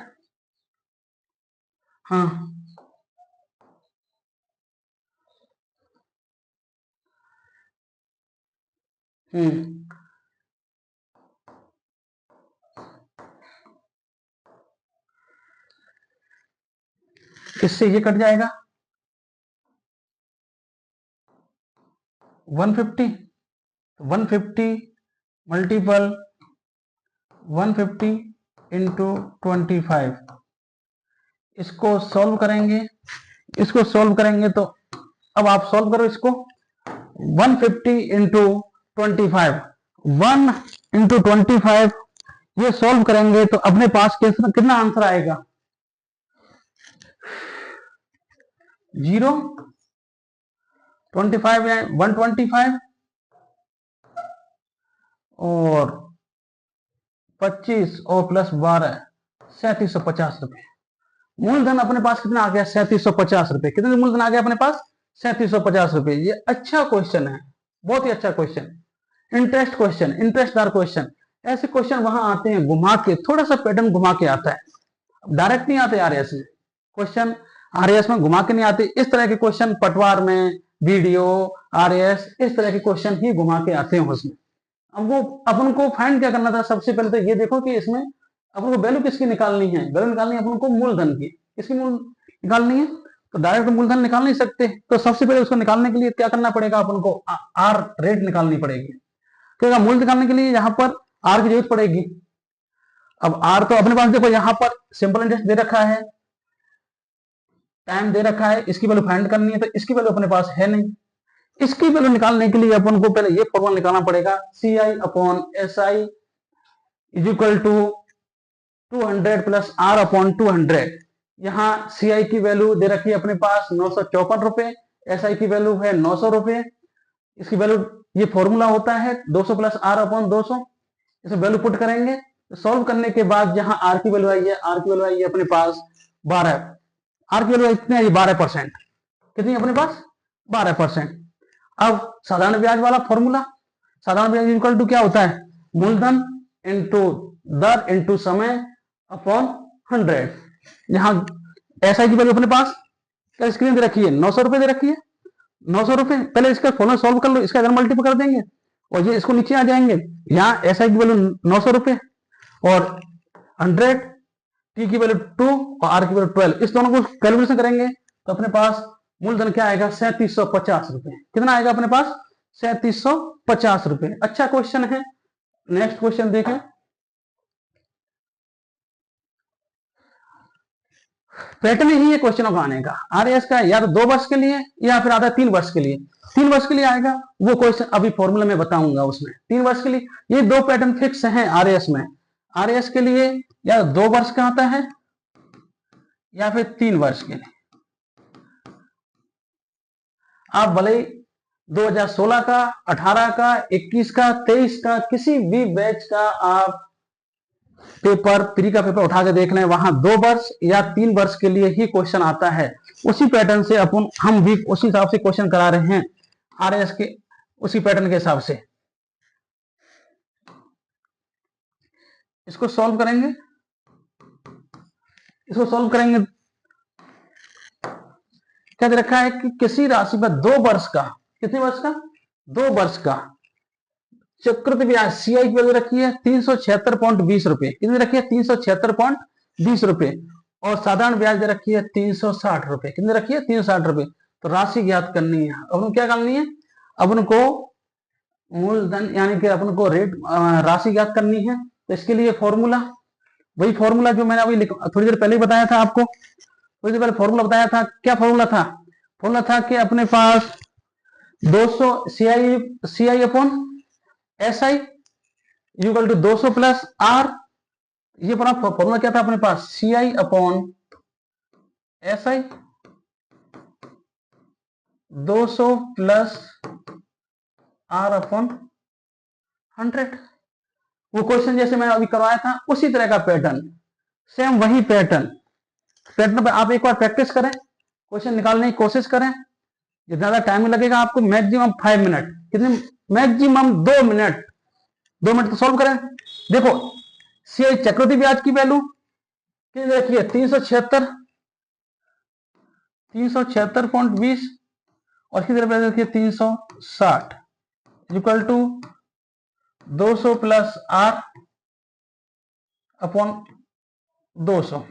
हाँ, इससे ये कट जाएगा 150, 150 मल्टीपल 150 इंटू 25। इसको सॉल्व करेंगे, इसको सॉल्व करेंगे तो अब आप सॉल्व करो इसको, 150 इंटू 25, 1 इंटू 25, ये सॉल्व करेंगे तो अपने पास कितना आंसर आएगा, 0, 25 है 125 और 25 और प्लस 12, 3750 रुपए। मूलधन अपने पास कितना आ गया, 3750 रुपए। कितने मूलधन आ गया अपने पास, 3750 रुपए। ये अच्छा क्वेश्चन है, बहुत ही अच्छा क्वेश्चन, इंटरेस्ट क्वेश्चन, इंटरेस्टदार क्वेश्चन। ऐसे क्वेश्चन वहां आते हैं घुमा के, थोड़ा सा पैटर्न घुमा के आता है, डायरेक्ट नहीं आते आरएएस में क्वेश्चन, आरएएस में घुमा के नहीं आते। इस तरह के क्वेश्चन पटवार में, वीडियो, आरएएस, इस तरह के क्वेश्चन ही घुमा के आते हैं उसमें। अब वो अपन को फाइंड क्या करना था, सबसे पहले तो ये देखो कि इसमें अपन को वैल्यू किसकी निकालनी है, वैल्यू निकालनी है अपन को मूलधन की। किसकी मूल निकालनी है, तो डायरेक्ट मूलधन निकाल नहीं सकते, तो सबसे पहले उसको निकालने के लिए क्या करना पड़ेगा अपन को, आर रेट निकालनी पड़ेगी। क्योंकि मूल निकालने के लिए यहाँ पर आर की जरूरत पड़ेगी। अब आर तो अपने पास देखो, यहाँ पर सिंपल इंटरेस्ट दे रखा है, टाइम दे रखा है, इसकी वैल्यू फाइंड करनी है, तो इसकी वैल्यू अपने पास है नहीं। इसकी वैल्यू निकालने के लिए अपन को पहले ये फॉर्मूला निकालना पड़ेगा, C I upon S I is equal to 200 plus R upon 200। यहाँ सी आई की वैल्यू दे रखी है अपने पास 954 रुपए, एस आई की वैल्यू है 900 रुपए। इसकी वैल्यू, ये फॉर्मूला होता है 200 प्लस आर अपॉन 200। इसे वैल्यू पुट करेंगे, सॉल्व करने के बाद जहां आर की वैल्यू आई है, आर की वैल्यू आई है अपने पास 12, आर की वैल्यू कितनी आई, 12%। कितनी अपने पास, 12%। अब साधारण ब्याज वाला फॉर्मूला, साधारण ब्याज इक्वल टू क्या होता है, मूलधन इंटू दर इंटू समय अपॉन 100। यहां एसआई की वैल्यू अपने पास क्या स्क्रीन दे रखी है, 900 रुपए दे रखी है, 900 रुपए। पहले इसका फॉर्मूला सॉल्व कर लो, इसका अगर मल्टीपल कर देंगे और ये इसको नीचे आ जाएंगे। यहाँ एसआई की वैल्यू 900 रुपए और 100, टी की वैल्यू 2 और आर की वैल्यू 12, इस दोनों को कैलकुलेशन करेंगे तो अपने पास मूलधन क्या आएगा, 3750 रुपए। कितना आएगा अपने पास, 3750 रुपए। अच्छा क्वेश्चन है। नेक्स्ट क्वेश्चन देखें, पैटर्न ही है क्वेश्चनों का आने का। आरएएस का या तो 2 वर्ष के लिए या फिर आता है 3 वर्ष के लिए। 3 वर्ष के लिए आएगा वो क्वेश्चन अभी फॉर्मूला में बताऊंगा उसमें। 3 वर्ष के लिए ये 2 पैटर्न फिक्स हैं आरएएस में। आरएएस के लिए या 2 वर्ष का आता है या फिर 3 वर्ष के लिए। आप भले 2016 का, 18 का, 21 का, 23 का, किसी भी बैच का आप पेपर, प्री का पेपर उठा के देख लें, वहां 2 वर्ष या 3 वर्ष के लिए ही क्वेश्चन आता है। उसी पैटर्न से अपन हम भी उसी हिसाब से क्वेश्चन करा रहे हैं आरएएस के, उसी पैटर्न के हिसाब से। इसको सॉल्व करेंगे, इसको सॉल्व करेंगे, क्या दे रखा है कि किसी राशि पर 2 वर्ष का, कितने वर्ष का, 2 वर्ष का चक्रवृद्धि ब्याज सीआई की वैल्यू रखी है 376.20 रुपए। कितनी रखी है? 376.20 रुपए। और साधारण ब्याज दे रखी है 360 रुपए। कितनी रखी है? 360 रुपए। तो राशि ज्ञात करनी है। अब क्या करनी है? अब उनको मूलधन यानी कि अपन को रेट राशि ज्ञात करनी है। तो इसके लिए फॉर्मूला, वही फॉर्मूला जो मैंने अभी थोड़ी देर पहले बताया था आपको, थोड़ी देर पहले फॉर्मूला बताया था। क्या फॉर्मूला था? फॉर्मूला था कि अपने पास 200 C I upon S I equal to 200 plus R. ये फॉर्मूला क्या था अपने पास? C I upon S I 200 plus R upon 100। वो क्वेश्चन जैसे मैंने अभी करवाया था उसी तरह का पैटर्न, सेम वही पैटर्न पे आप एक बार प्रैक्टिस करें, क्वेश्चन निकालने की कोशिश करें। जितना ज्यादा टाइम लगेगा आपको, मैक्सिमम 5 मिनट, कितने? मैक्सिमम 2 मिनट, 2 मिनट तो सॉल्व करें। देखो सीआई चक्रवृद्धि ब्याज की वैल्यू कितनी रखी है? 376.20 और कितनी रखी है? 360 equal to 200 plus R upon 200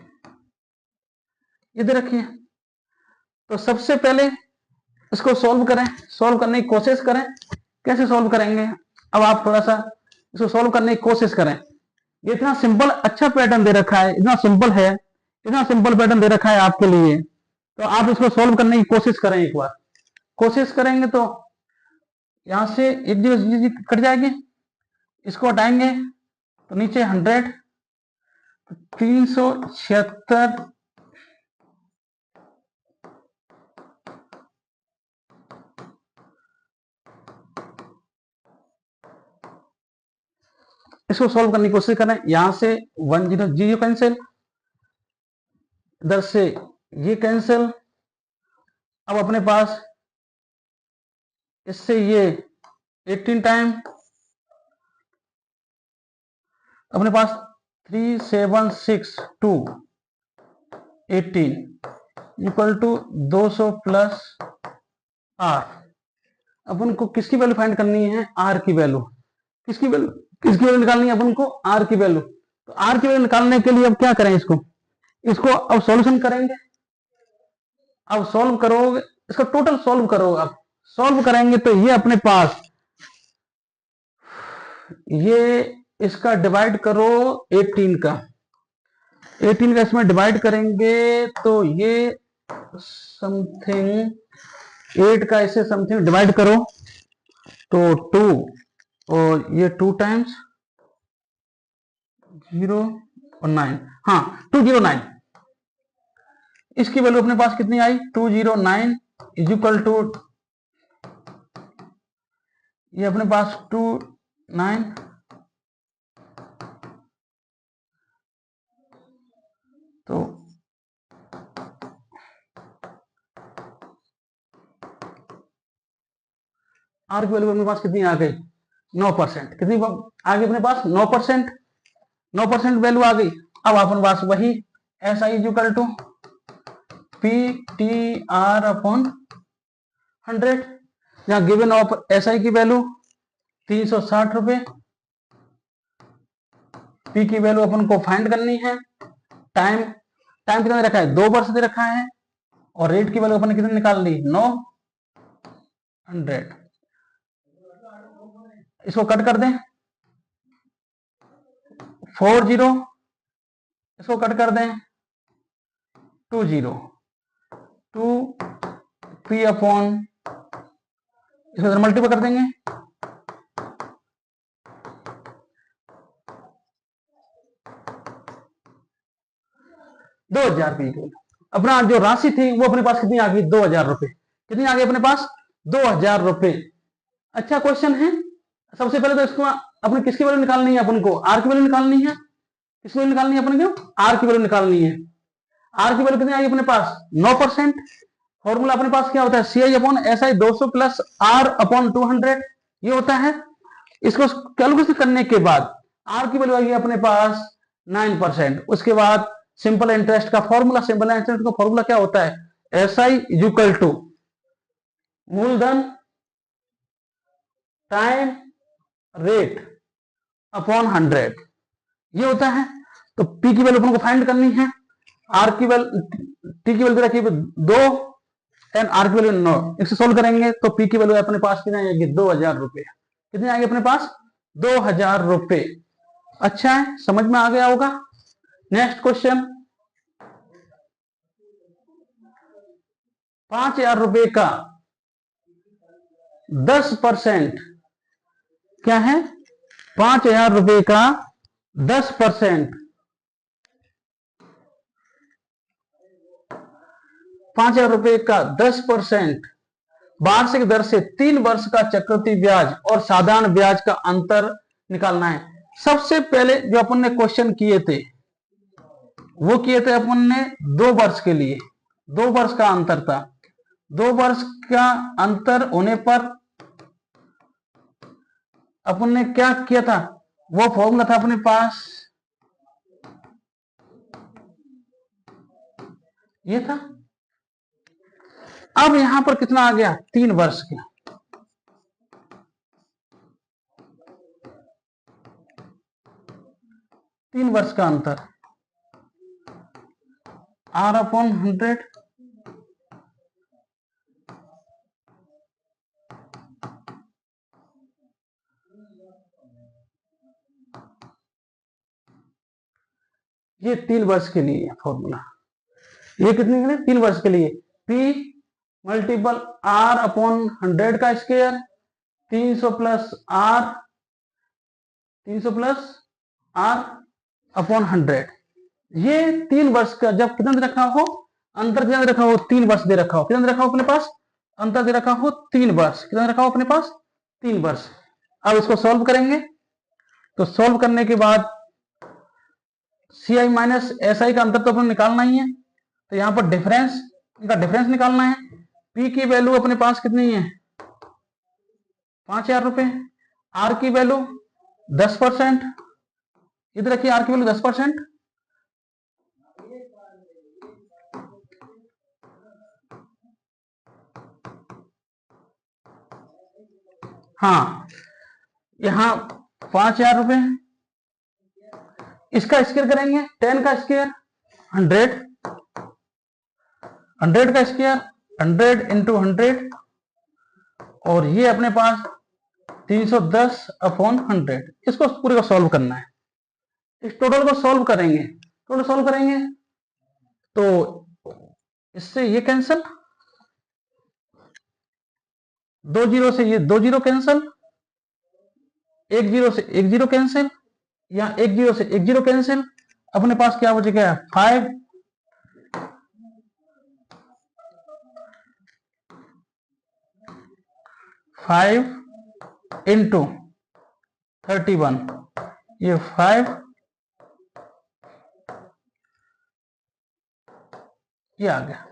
इधर रखिए। तो सबसे पहले इसको सॉल्व करें, सॉल्व करने की कोशिश करें। कैसे सॉल्व करेंगे? अब आप थोड़ा सा इसको सॉल्व करने की कोशिश करें। ये इतना सिंपल अच्छा पैटर्न दे रखा है, इतना सिंपल है, इतना सिंपल पैटर्न दे रखा है आपके लिए। तो आप इसको सॉल्व करने की कोशिश करें। एक बार कोशिश करेंगे तो यहां से एक जीरो कट जाएगी, इसको हटाएंगे तो नीचे 100, 376 इसको सॉल्व करने की कोशिश करें। यहां से 10 जीरो कैंसिल, इधर से ये कैंसिल। अब अपने पास इससे ये 18 टाइम, अपने पास 3762 18 इक्वल टू 200 प्लस आर। अपन को किसकी वैल्यू फाइंड करनी है? आर की वैल्यू। किसकी वैल्यू निकालनी है अपन को? आर की वैल्यू। तो आर की वैल्यू निकालने के लिए अब क्या करें? इसको अब सॉल्यूशन करेंगे। अब सॉल्व करोगे, इसका टोटल सॉल्व करो। अब सॉल्व करेंगे तो ये अपने पास, ये इसका डिवाइड करो 18 का, 18 का इसमें डिवाइड करेंगे तो ये समथिंग 8 का इसे समथिंग डिवाइड करो तो 2, और ये 2 टाइम्स 0 और 9, हाँ 209। इसकी वैल्यू अपने पास कितनी आई? 209 इज इक्वल टू, ये अपने पास 29 तो आर की वैल्यू अपने पास कितनी आ गई? 9%। कितनी आ गई अपने पास? 9%। 9% वैल्यू आ गई। अब अपने पास वही S I is equal to P T R upon 100। जहां गिवन ऑफ एस आई की वैल्यू 360 रुपए, पी की वैल्यू अपन को फाइंड करनी है। टाइम कितना दे रखा है? 2 वर्ष दे रखा है। और रेट की वैल्यू अपन ने कितनी निकाल ली? 900। इसको कट कर दें, 40, इसको कट कर दें 20, 2 पी अपॉन, इसको मल्टीपल कर देंगे, ₹2000। अपना जो राशि थी वो अपने पास कितनी आ गई? 2000 रुपए। कितनी आ गई अपने पास? 2000 रुपए। अच्छा क्वेश्चन है। सबसे पहले तो इसको अपने किसकी वैल्यू निकालनी है? अपन को आर की वैल्यू निकालनी है। किसकी वैल्यू निकालनी है अपन को? आर की वैल्यू निकालनी है। आर की वैल्यू कितनी आई अपने पास? 9%। फॉर्मूला अपने पास क्या होता है? C I upon S I 200 plus R upon 200 ये होता है। इसको कैलकुलेशन करने के बाद आर की वैल्यू आई अपने पास 9%। उसके बाद सिंपल इंटरेस्ट का फॉर्मूला, सिंपल इंटरेस्ट का फॉर्मूला क्या होता है? एस आई इक्वल टू मूलधन टाइम रेट अपॉन 100 ये होता है। तो P की वैल्यू अपन को फाइंड करनी है, R की वैल्यू, T की वैल्यू रखी 2 एंड R की वैल्यू 9। इसे सोल्व करेंगे तो P की वैल्यू अपने पास कितनी आएगी, 2000 रुपए। कितनी आएगी अपने पास, 2000 रुपए। अच्छा है, समझ में आ गया होगा। नेक्स्ट क्वेश्चन, 5000 रुपए का 10% क्या है, 5000 रुपए का 10%, 5000 रुपए का 10% वार्षिक दर से 3 वर्ष का चक्रवृद्धि ब्याज और साधारण ब्याज का अंतर निकालना है। सबसे पहले जो अपन ने क्वेश्चन किए थे वो किए थे अपन ने 2 वर्ष के लिए, 2 वर्ष का अंतर था। 2 वर्ष का अंतर होने पर अपन ने क्या किया था, वो फॉर्मूला था अपने पास, ये था। अब यहां पर कितना आ गया, 3 वर्ष के, तीन वर्ष का अंतर, R अपॉन 100 ये 3 वर्ष के लिए फॉर्मूला। ये कितने के लिए, 3 वर्ष के लिए। P मल्टीपल R अपॉन 100 का square, 300 plus R, 300 plus R upon 100। ये 3 वर्ष का, जब कितना दे रखा हो, अंतर कितना दे रखा हो, 3 वर्ष दे रखा हो। कितना दे रखा हो अपने पास, अंतर दे रखा हो 3 वर्ष। कितना दे रखा हो अपने पास, 3 वर्ष। अब इसको सॉल्व करेंगे, तो सॉल्व करने के बाद CI माइनस SI का अंतर तो अपन निकालना ही है, तो यहां पर डिफरेंस, इनका डिफरेंस निकालना है। P की वैल्यू अपने पास कितनी है, 5000 रुपए। R की वैल्यू 10%, इधर रखिए R की वैल्यू 10%। हाँ, यहां 5000 रुपए, इसका स्क्वायर करेंगे, 10 का स्क्वायर 100, 100 का स्क्वायर 100 इंटू 100, और ये अपने पास 310 अपॉन 100। इसको पूरे को सॉल्व करना है। इस टोटल को सॉल्व करेंगे, टोटल सॉल्व करेंगे तो इससे ये कैंसल, 2 जीरो से ये 2 जीरो कैंसल, 1 जीरो से 1 जीरो कैंसिल, या 1 जीरो से 1 जीरो कैंसिल। अपने पास क्या बचेगा, 5 इंटू 31, ये 5, ये आ गया।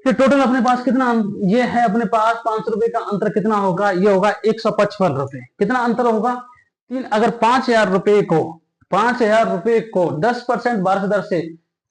ये टोटल अपने पास कितना, ये है अपने पास 500 रुपए का अंतर कितना होगा, ये होगा 155 रुपए। कितना अंतर होगा, तीन। अगर 5000 रुपए को, 5000 रुपए को 10% वार्षिक दर से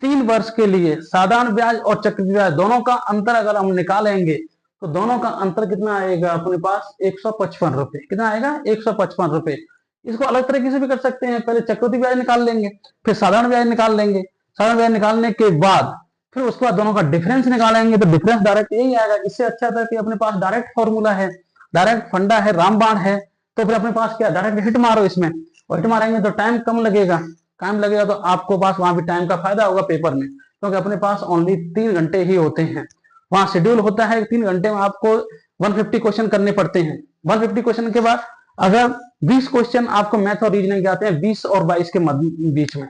3 वर्ष के लिए साधारण ब्याज और चक्रवृद्धि ब्याज दोनों का अंतर अगर हम निकालेंगे तो दोनों का अंतर कितना आएगा अपने पास, 155 रुपए। कितना आएगा, 155 रुपए। इसको अलग तरीके से भी कर सकते हैं, पहले चक्रवृद्धि ब्याज निकाल लेंगे, फिर साधारण ब्याज निकाल लेंगे। साधारण ब्याज निकालने के बाद फिर उसके बाद दोनों का डिफरेंस निकालेंगे, तो डिफरेंस डायरेक्ट यही आएगा। इससे अच्छा था कि अपने पास डायरेक्ट फॉर्मूला है, डायरेक्ट फंडा है, रामबाण है, तो फिर अपने पास क्या, डायरेक्ट हिट मारो इसमें, और हिट मारेंगे तो टाइम कम लगेगा। टाइम लगेगा तो आपको पास वहां भी टाइम का फायदा होगा पेपर में, क्योंकि अपने पास ओनली 3 घंटे ही होते हैं। वहां शेड्यूल होता है 3 घंटे में आपको 150 क्वेश्चन करने पड़ते हैं। 150 क्वेश्चन के बाद अगर 20 क्वेश्चन आपको मैथ और रीजनिंग के आते हैं 20 और 22 के बीच में,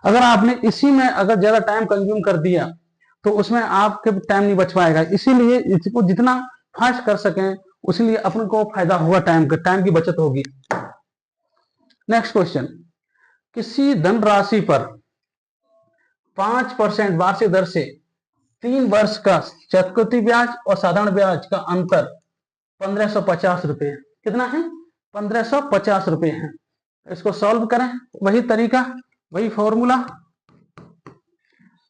अगर आपने इसी में अगर ज्यादा टाइम कंज्यूम कर दिया तो उसमें आपके टाइम नहीं बच पाएगा। इसीलिए इसको जितना फास्ट कर सकें उसलिए अपन को फायदा होगा, टाइम की बचत होगी। नेक्स्ट क्वेश्चन, किसी धनराशि पर 5% वार्षिक दर से 3 वर्ष का चक्रवृद्धि ब्याज और साधारण ब्याज का अंतर 1550 रुपए। कितना है, 1550 रुपए है। इसको सॉल्व करें, वही तरीका, वही फॉर्मूला,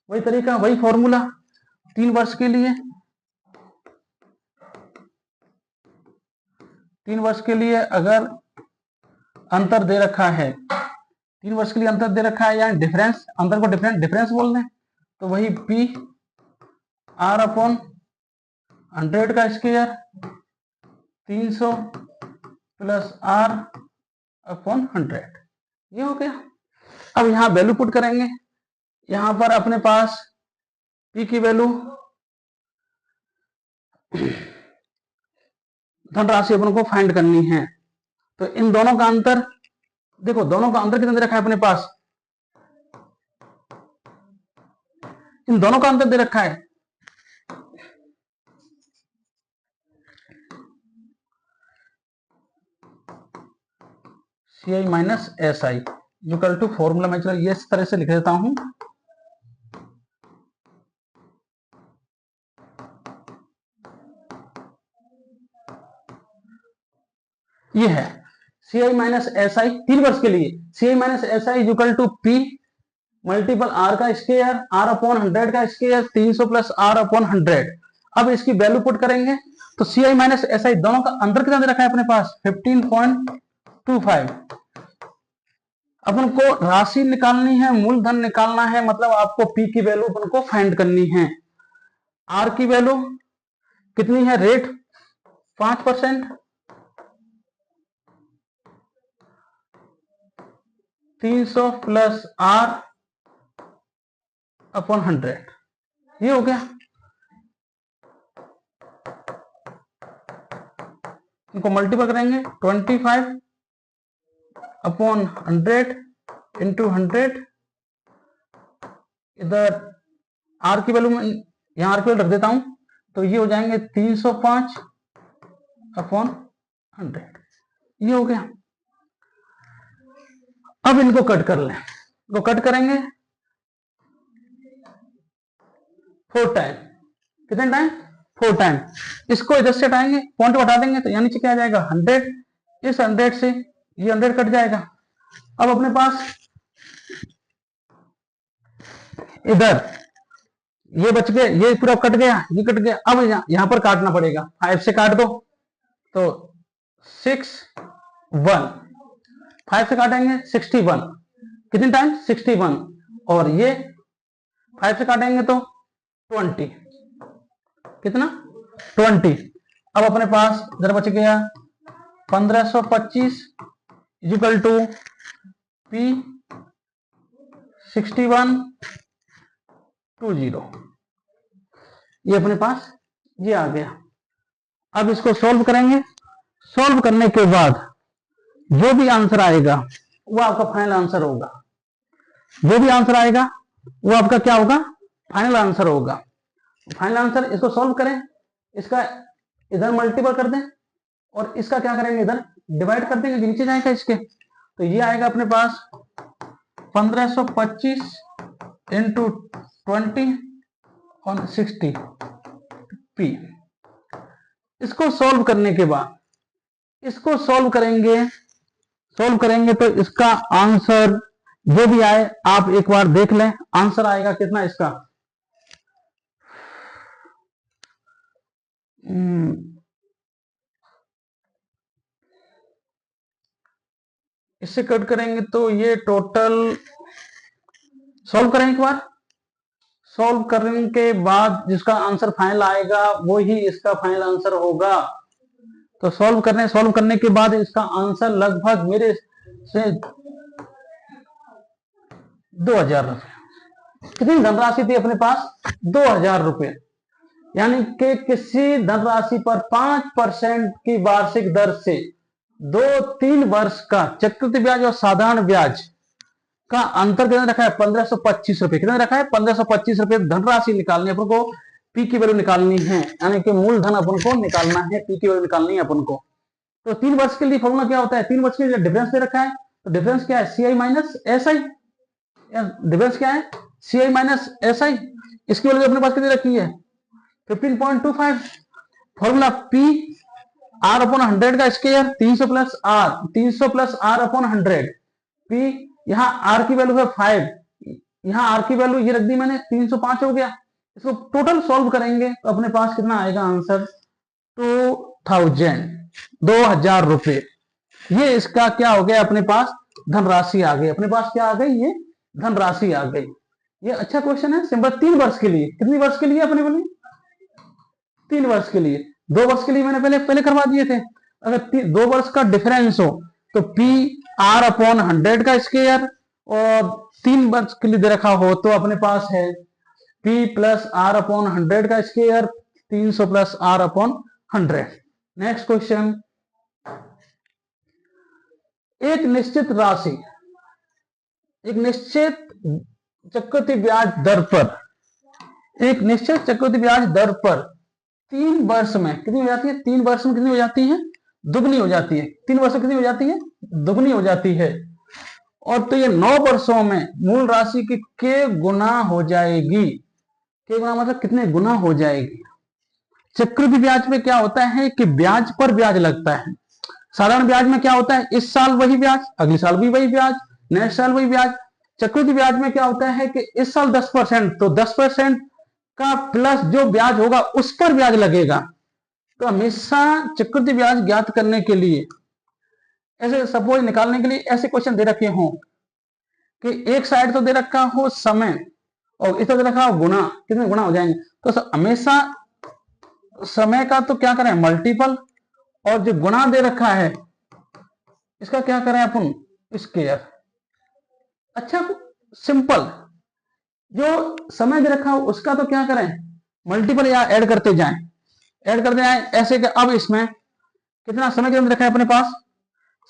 वही तरीका, वही फॉर्मूला 3 वर्ष के लिए। 3 वर्ष के लिए अगर अंतर दे रखा है, 3 वर्ष के लिए अंतर दे रखा है, यानी डिफरेंस, अंतर को डिफरेंस बोल दें, तो वही पी आर अपॉन 100 का स्क्वायर 300 प्लस आर अपॉन 100, ये हो गया। अब यहां वैल्यू पुट करेंगे, यहां पर अपने पास पी की वैल्यू धनराशि अपन को फाइंड करनी है, तो इन दोनों का अंतर, देखो दोनों का अंतर कितना दे रखा है अपने पास, इन दोनों का अंतर दे रखा है C I minus S I equal to formula मैं चलो ये इस तरह से लिख देता हूं, ये है सी आई माइनस एस आई 3 वर्ष के लिए, C I minus S I equal to P multiple R का स्क्वायर आर अपॉन 100 का स्क्वायर 300 प्लस आर अपॉन 100। अब इसकी वैल्यू पुट करेंगे तो सी आई माइनस एस आई दोनों का अंतर कितना दे रखा है अपने पास 15.25। अपन को राशि निकालनी है, मूलधन निकालना है, मतलब आपको पी की वैल्यू अपन को फाइंड करनी है। आर की वैल्यू कितनी है, रेट 5%, 300 प्लस आर अपॉन 100, ये हो गया। इनको मल्टीपल करेंगे 25 अपॉन 100 इंटू 100, इधर आर की वैल्यू यहां आर की वैल्यू रख देता हूं, तो ये हो जाएंगे 305 अपॉन 100, ये हो गया। अब इनको कट कर लें, इनको कट करेंगे 4 टाइम, कितने टाइम 4 टाइम। इसको इधर से हटाएंगे, पॉइंट हटा देंगे तो यानी क्या आ जाएगा 100, इस 100 से ये 100 कट जाएगा। अब अपने पास इधर ये बच गए, ये पूरा कट गया, ये कट गया। अब यहां पर काटना पड़ेगा, 5 से काट दो तो 6 1, 5 से काटेंगे 61, कितने टाइम 61, और ये 5 से काटेंगे तो 20, कितना 20। अब अपने पास इधर बच गया 1525 इक्वल टू पी 6120, ये अपने पास ये आ गया। अब इसको सॉल्व करेंगे, सॉल्व करने के बाद जो भी आंसर आएगा वो आपका फाइनल आंसर होगा, जो भी आंसर आएगा वो आपका क्या होगा, फाइनल आंसर होगा। फाइनल आंसर, इसको सॉल्व करें, इसका इधर मल्टीपल कर दें और इसका क्या करेंगे इधर डिवाइड कर देंगे, नीचे जाएगा इसके, तो ये आएगा अपने पास 1525 इंटू 20 और 60 पी। इसको सॉल्व करने के बाद, इसको सॉल्व करेंगे तो इसका आंसर जो भी आए आप एक बार देख लें, आंसर आएगा कितना इसका, इससे कट करेंगे तो ये टोटल, सॉल्व करें एक बार, सॉल्व करने के बाद जिसका आंसर फाइनल आएगा वो ही इसका फाइनल आंसर होगा। तो सॉल्व करने के बाद इसका आंसर लगभग मेरे से 2000 रुपये, कितनी धनराशि थी अपने पास 2000 रुपये, यानी कि किसी धनराशि पर 5% की वार्षिक दर से 2-3 वर्ष का चक्रवृद्धि ब्याज और साधारण ब्याज का अंतर कितना रखा है 1525 रुपए, कितना रखा है 1525 रुपए धनराशि निकालनी, अपन को पी की वैल्यू निकालनी है, यानी कि मूलधन अपन को निकालना है, पी की वैल्यू निकालनी है अपन को। तो 3 वर्ष के लिए फॉर्मूला क्या होता है, 3 वर्ष के लिए डिफरेंस दे रखा है, तो डिफरेंस क्या है C I minus S I, difference क्या है सी आई माइनस एस आई, इसकी वैल्यू अपने पास कितनी रखी है 15.25, फॉर्मूला पी आर अपॉन 100 का square 300 plus R upon 100, P यहाँ आर की वैल्यू है 5, यहाँ आर की वैल्यू ये रख दी मैंने 305 हो गया। इसको टोटल सॉल्व करेंगे तो अपने पास कितना आएगा आंसर 2000, 2000 रुपए। ये इसका क्या हो गया, अपने पास धनराशि आ गई। अपने पास क्या आ गई, ये धनराशि आ गई। ये अच्छा क्वेश्चन है, सिंपल। 3 वर्ष के लिए, कितनी वर्ष के लिए अपने बोले, 3 वर्ष के लिए। 2 वर्ष के लिए मैंने पहले पहले करवा दिए थे। अगर 2 वर्ष का डिफरेंस हो तो पी आर अपॉन 100 का स्क्वायर, और 3 वर्ष के लिए दे रखा हो तो अपने पास है पी प्लस आर अपॉन 100 का square, 300 plus R upon 100। Next question, एक निश्चित राशि, एक निश्चित चक्रवृद्धि ब्याज दर पर, एक निश्चित चक्रवृद्धि ब्याज दर पर 3 वर्ष में कितनी हो जाती है, 3 वर्ष में कितनी हो जाती है, दुगनी हो जाती है। 3 वर्ष में कितनी हो जाती है, दुगनी हो जाती है। और तो ये 9 वर्षों में मूल राशि की के गुना हो जाएगी। के गुना मतलब कितने गुना हो जाएगी। चक्रवृद्धि ब्याज में क्या होता है कि ब्याज पर ब्याज लगता है। साधारण ब्याज में क्या होता है, इस साल वही ब्याज, अगले साल भी वही ब्याज, नेक्स्ट साल वही ब्याज। चक्रवृद्धि ब्याज में क्या होता है कि इस साल 10% तो 10% का प्लस जो ब्याज होगा उस पर ब्याज लगेगा। तो हमेशा चक्रवृद्धि ब्याज ज्ञात करने के लिए, ऐसे सपोज निकालने के लिए ऐसे क्वेश्चन दे रखे हों कि एक साइड तो दे रखा हो समय और इस तरह दे रखा हो गुना, कितने गुना हो जाएंगे। तो हमेशा समय का तो क्या करें, मल्टीपल, और जो गुना दे रखा है इसका क्या करें अपन, स्क्वायर। अच्छा सिंपल, जो समय दे रखा हो उसका तो क्या करें, मल्टीपल या ऐड करते जाएं, ऐड करते जाएं ऐसे कि अब इसमें कितना समय कितना रखा है अपने पास,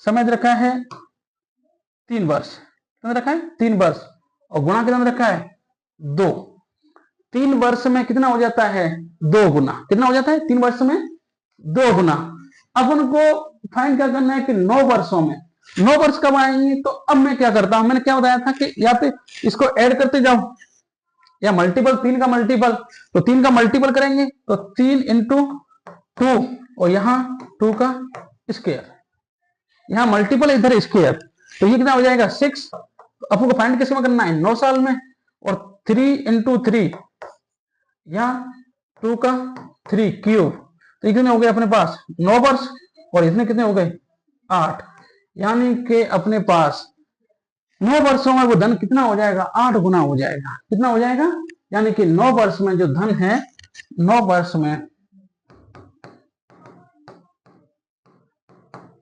समय दे रखा है 3 वर्ष, कितना रखा है 3 वर्ष, और गुणा कितना रखा है 2। 3 वर्ष में कितना हो जाता है 2 गुना, कितना हो जाता है 3 वर्ष में 2 गुना। अब उनको फाइंड क्या करना है कि 9 वर्षों में, 9 वर्ष कब आएंगे। तो अब मैं क्या करता हूं, मैंने क्या बताया था कि या तो इसको ऐड करते जाओ या मल्टीपल, 3 का मल्टीपल, तो 3 का मल्टीपल करेंगे तो 3 इंटू 2, और यहां 2 का स्क्वायर, यहां मल्टीपल इधर स्क्वायर, तो ये कितना हो जाएगा 6। तो अपन को फाइंड किस में करना है, 9 साल में, और 3 इंटू 3, यहां 2 का 3 क्यूब, तो ये कितने हो गए अपने पास 9 वर्ष, और इसमें कितने हो गए 8। यानी कि अपने पास 9 वर्षों में वो धन कितना हो जाएगा, 8 गुना हो जाएगा। कितना हो जाएगा, यानी कि 9 वर्ष में जो धन है, 9 वर्ष में,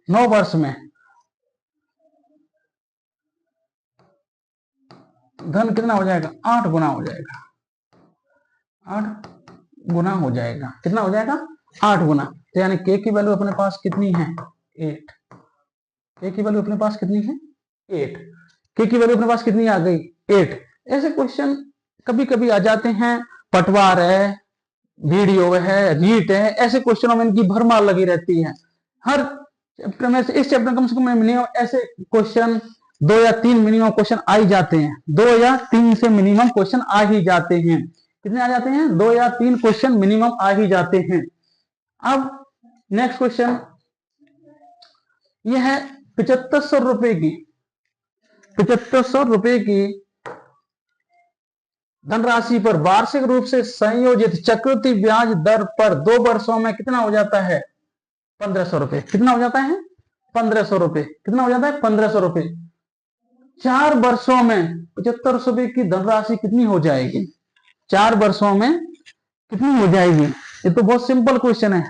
9 वर्ष में धन कितना हो जाएगा, 8 गुना हो जाएगा, 8 गुना हो जाएगा। कितना हो जाएगा 8 गुना। तो यानी के की वैल्यू अपने पास कितनी है 8, के की वैल्यू अपने पास कितनी है 8, के की वैल्यू अपने पास कितनी आ गई 8। ऐसे क्वेश्चन कभी कभी आ जाते हैं, पटवार है, वीडियो है, रीट है, ऐसे क्वेश्चनों में इनकी भरमार लगी रहती है। हर चैप्टर में से, इस चैप्टर कम से कम मिनिमम ऐसे क्वेश्चन 2 या 3 मिनिमम क्वेश्चन आ ही जाते हैं, 2 या 3 से मिनिमम क्वेश्चन आ ही जाते हैं। कितने आ जाते हैं, 2 या 3 क्वेश्चन मिनिमम आ ही जाते हैं। अब नेक्स्ट क्वेश्चन यह है 7500 रुपए की, 7500 रुपए की धनराशि पर वार्षिक रूप से संयोजित चक्रवृद्धि ब्याज दर पर 2 वर्षों में कितना हो जाता है 1500 रुपए। कितना हो जाता है 1500 रुपए। कितना हो जाता है 1500 रुपए। 4 वर्षों में 7500 रुपए की धनराशि कितनी हो जाएगी, 4 वर्षों में कितनी हो जाएगी। ये तो बहुत सिंपल क्वेश्चन है,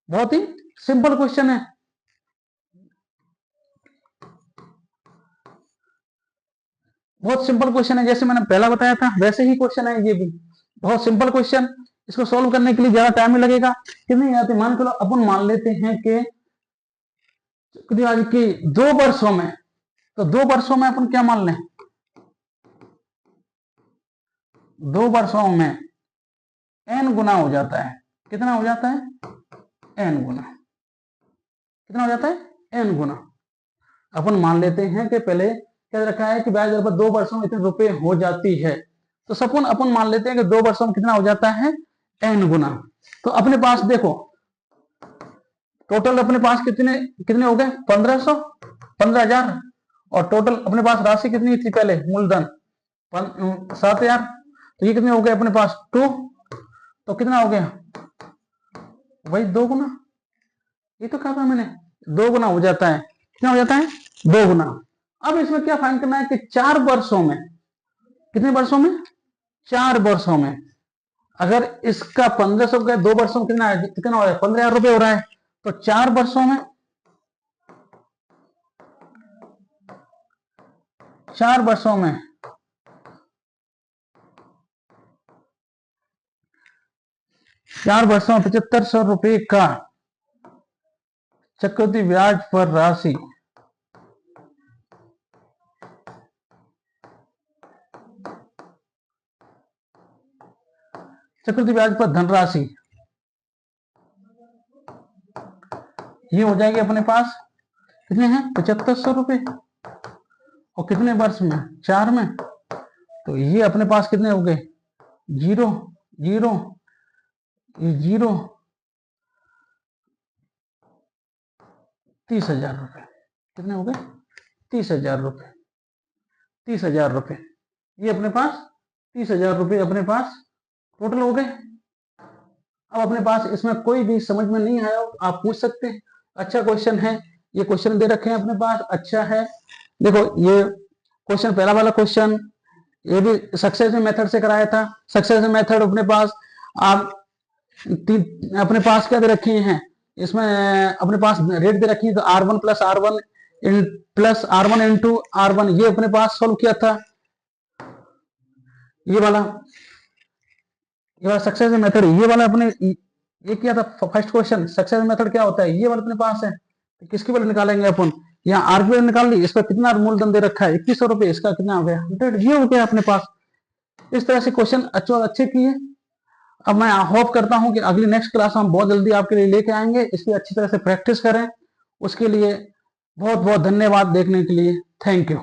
बहुत ही सिंपल क्वेश्चन है। बहुत सिंपल क्वेश्चन है, जैसे मैंने पहला बताया था वैसे ही क्वेश्चन है ये भी, बहुत सिंपल क्वेश्चन। इसको सॉल्व करने के लिए ज्यादा टाइम नहीं लगेगा। कितनी आती मान के लो, अपन मान लेते हैं कि 2 वर्षों में, तो 2 वर्षों में अपन क्या मान लें, 2 वर्षों में n गुना हो जाता है। कितना हो जाता है n गुना। कितना हो जाता है n गुना। अपन मान लेते हैं कि पहले क्या रखा है कि ब्याज दर पर 2 वर्षों में इतने रुपए हो जाती है, तो सपोज अपन मान लेते हैं कि 2 वर्षों में कितना हो जाता है n गुना। तो अपने पास देखो टोटल अपने पास कितने कितने हो गए 1500, 15000, और टोटल अपने पास राशि कितनी थी पहले मूलधन 7000, तो ये कितने हो गए अपने पास 2, तो कितना हो गया वही 2 गुना। ये तो कहा था मैंने 2 गुना हो जाता है। कितना हो जाता है? 2 गुना। अब इसमें क्या फाइंड करना है कि 4 वर्षों में, कितने वर्षों में? 4 वर्षों में। अगर इसका 1500 का 2 वर्षों में कितना है, कितना हो रहा है? 15,000 रुपए हो रहा है। तो 4 वर्षों में, 4 वर्षों में 7500 रुपए का चक्रवृद्धि ब्याज पर राशि चक्रवृद्धि ब्याज पर धनराशि ये हो जाएगी अपने पास कितने हैं? 7500 रुपए। और कितने वर्ष में? 4 में। तो ये अपने पास कितने हो गए? 0 0 0 30,000 रुपए। कितने हो गए? 30,000 रुपए। 30,000 रुपए ये अपने पास 30,000 रुपए अपने पास टोटल हो गए। अब अपने पास इसमें कोई भी समझ में नहीं आया आप पूछ सकते हैं। अच्छा क्वेश्चन है, ये क्वेश्चन दे रखे हैं अपने पास, अच्छा है। देखो ये क्वेश्चन, पहला वाला क्वेश्चन ये भी सक्सेसिव मेथड से कराया था। सक्सेसिव मेथड अपने पास आप अपने पास क्या दे रखे हैं, इसमें अपने पास रेट दे रखी है। तो R1 plus R1 plus R1 into R1 ये अपने पास सोल्व किया था। ये वाला सक्सेसिव मेथड, ये वाला अपने ये किया था फर्स्ट क्वेश्चन। सक्सेसिव मेथड क्या होता है? ये वाला अपने पास है। तो किसकी वैल्यू निकालेंगे अपन? यहाँ आर की वैल्यू निकाल ली। इसका कितना मूलधन दे रखा है? 2100 रुपए। इसका कितना हो गया? 100। ये हो गया अपने पास। इस तरह से क्वेश्चन अच्छे किए। अब मैं होप करता हूं कि अगली नेक्स्ट क्लास हम बहुत जल्दी आपके लिए लेके आएंगे। इसकी अच्छी तरह से प्रैक्टिस करें। उसके लिए बहुत बहुत धन्यवाद देखने के लिए। Thank you.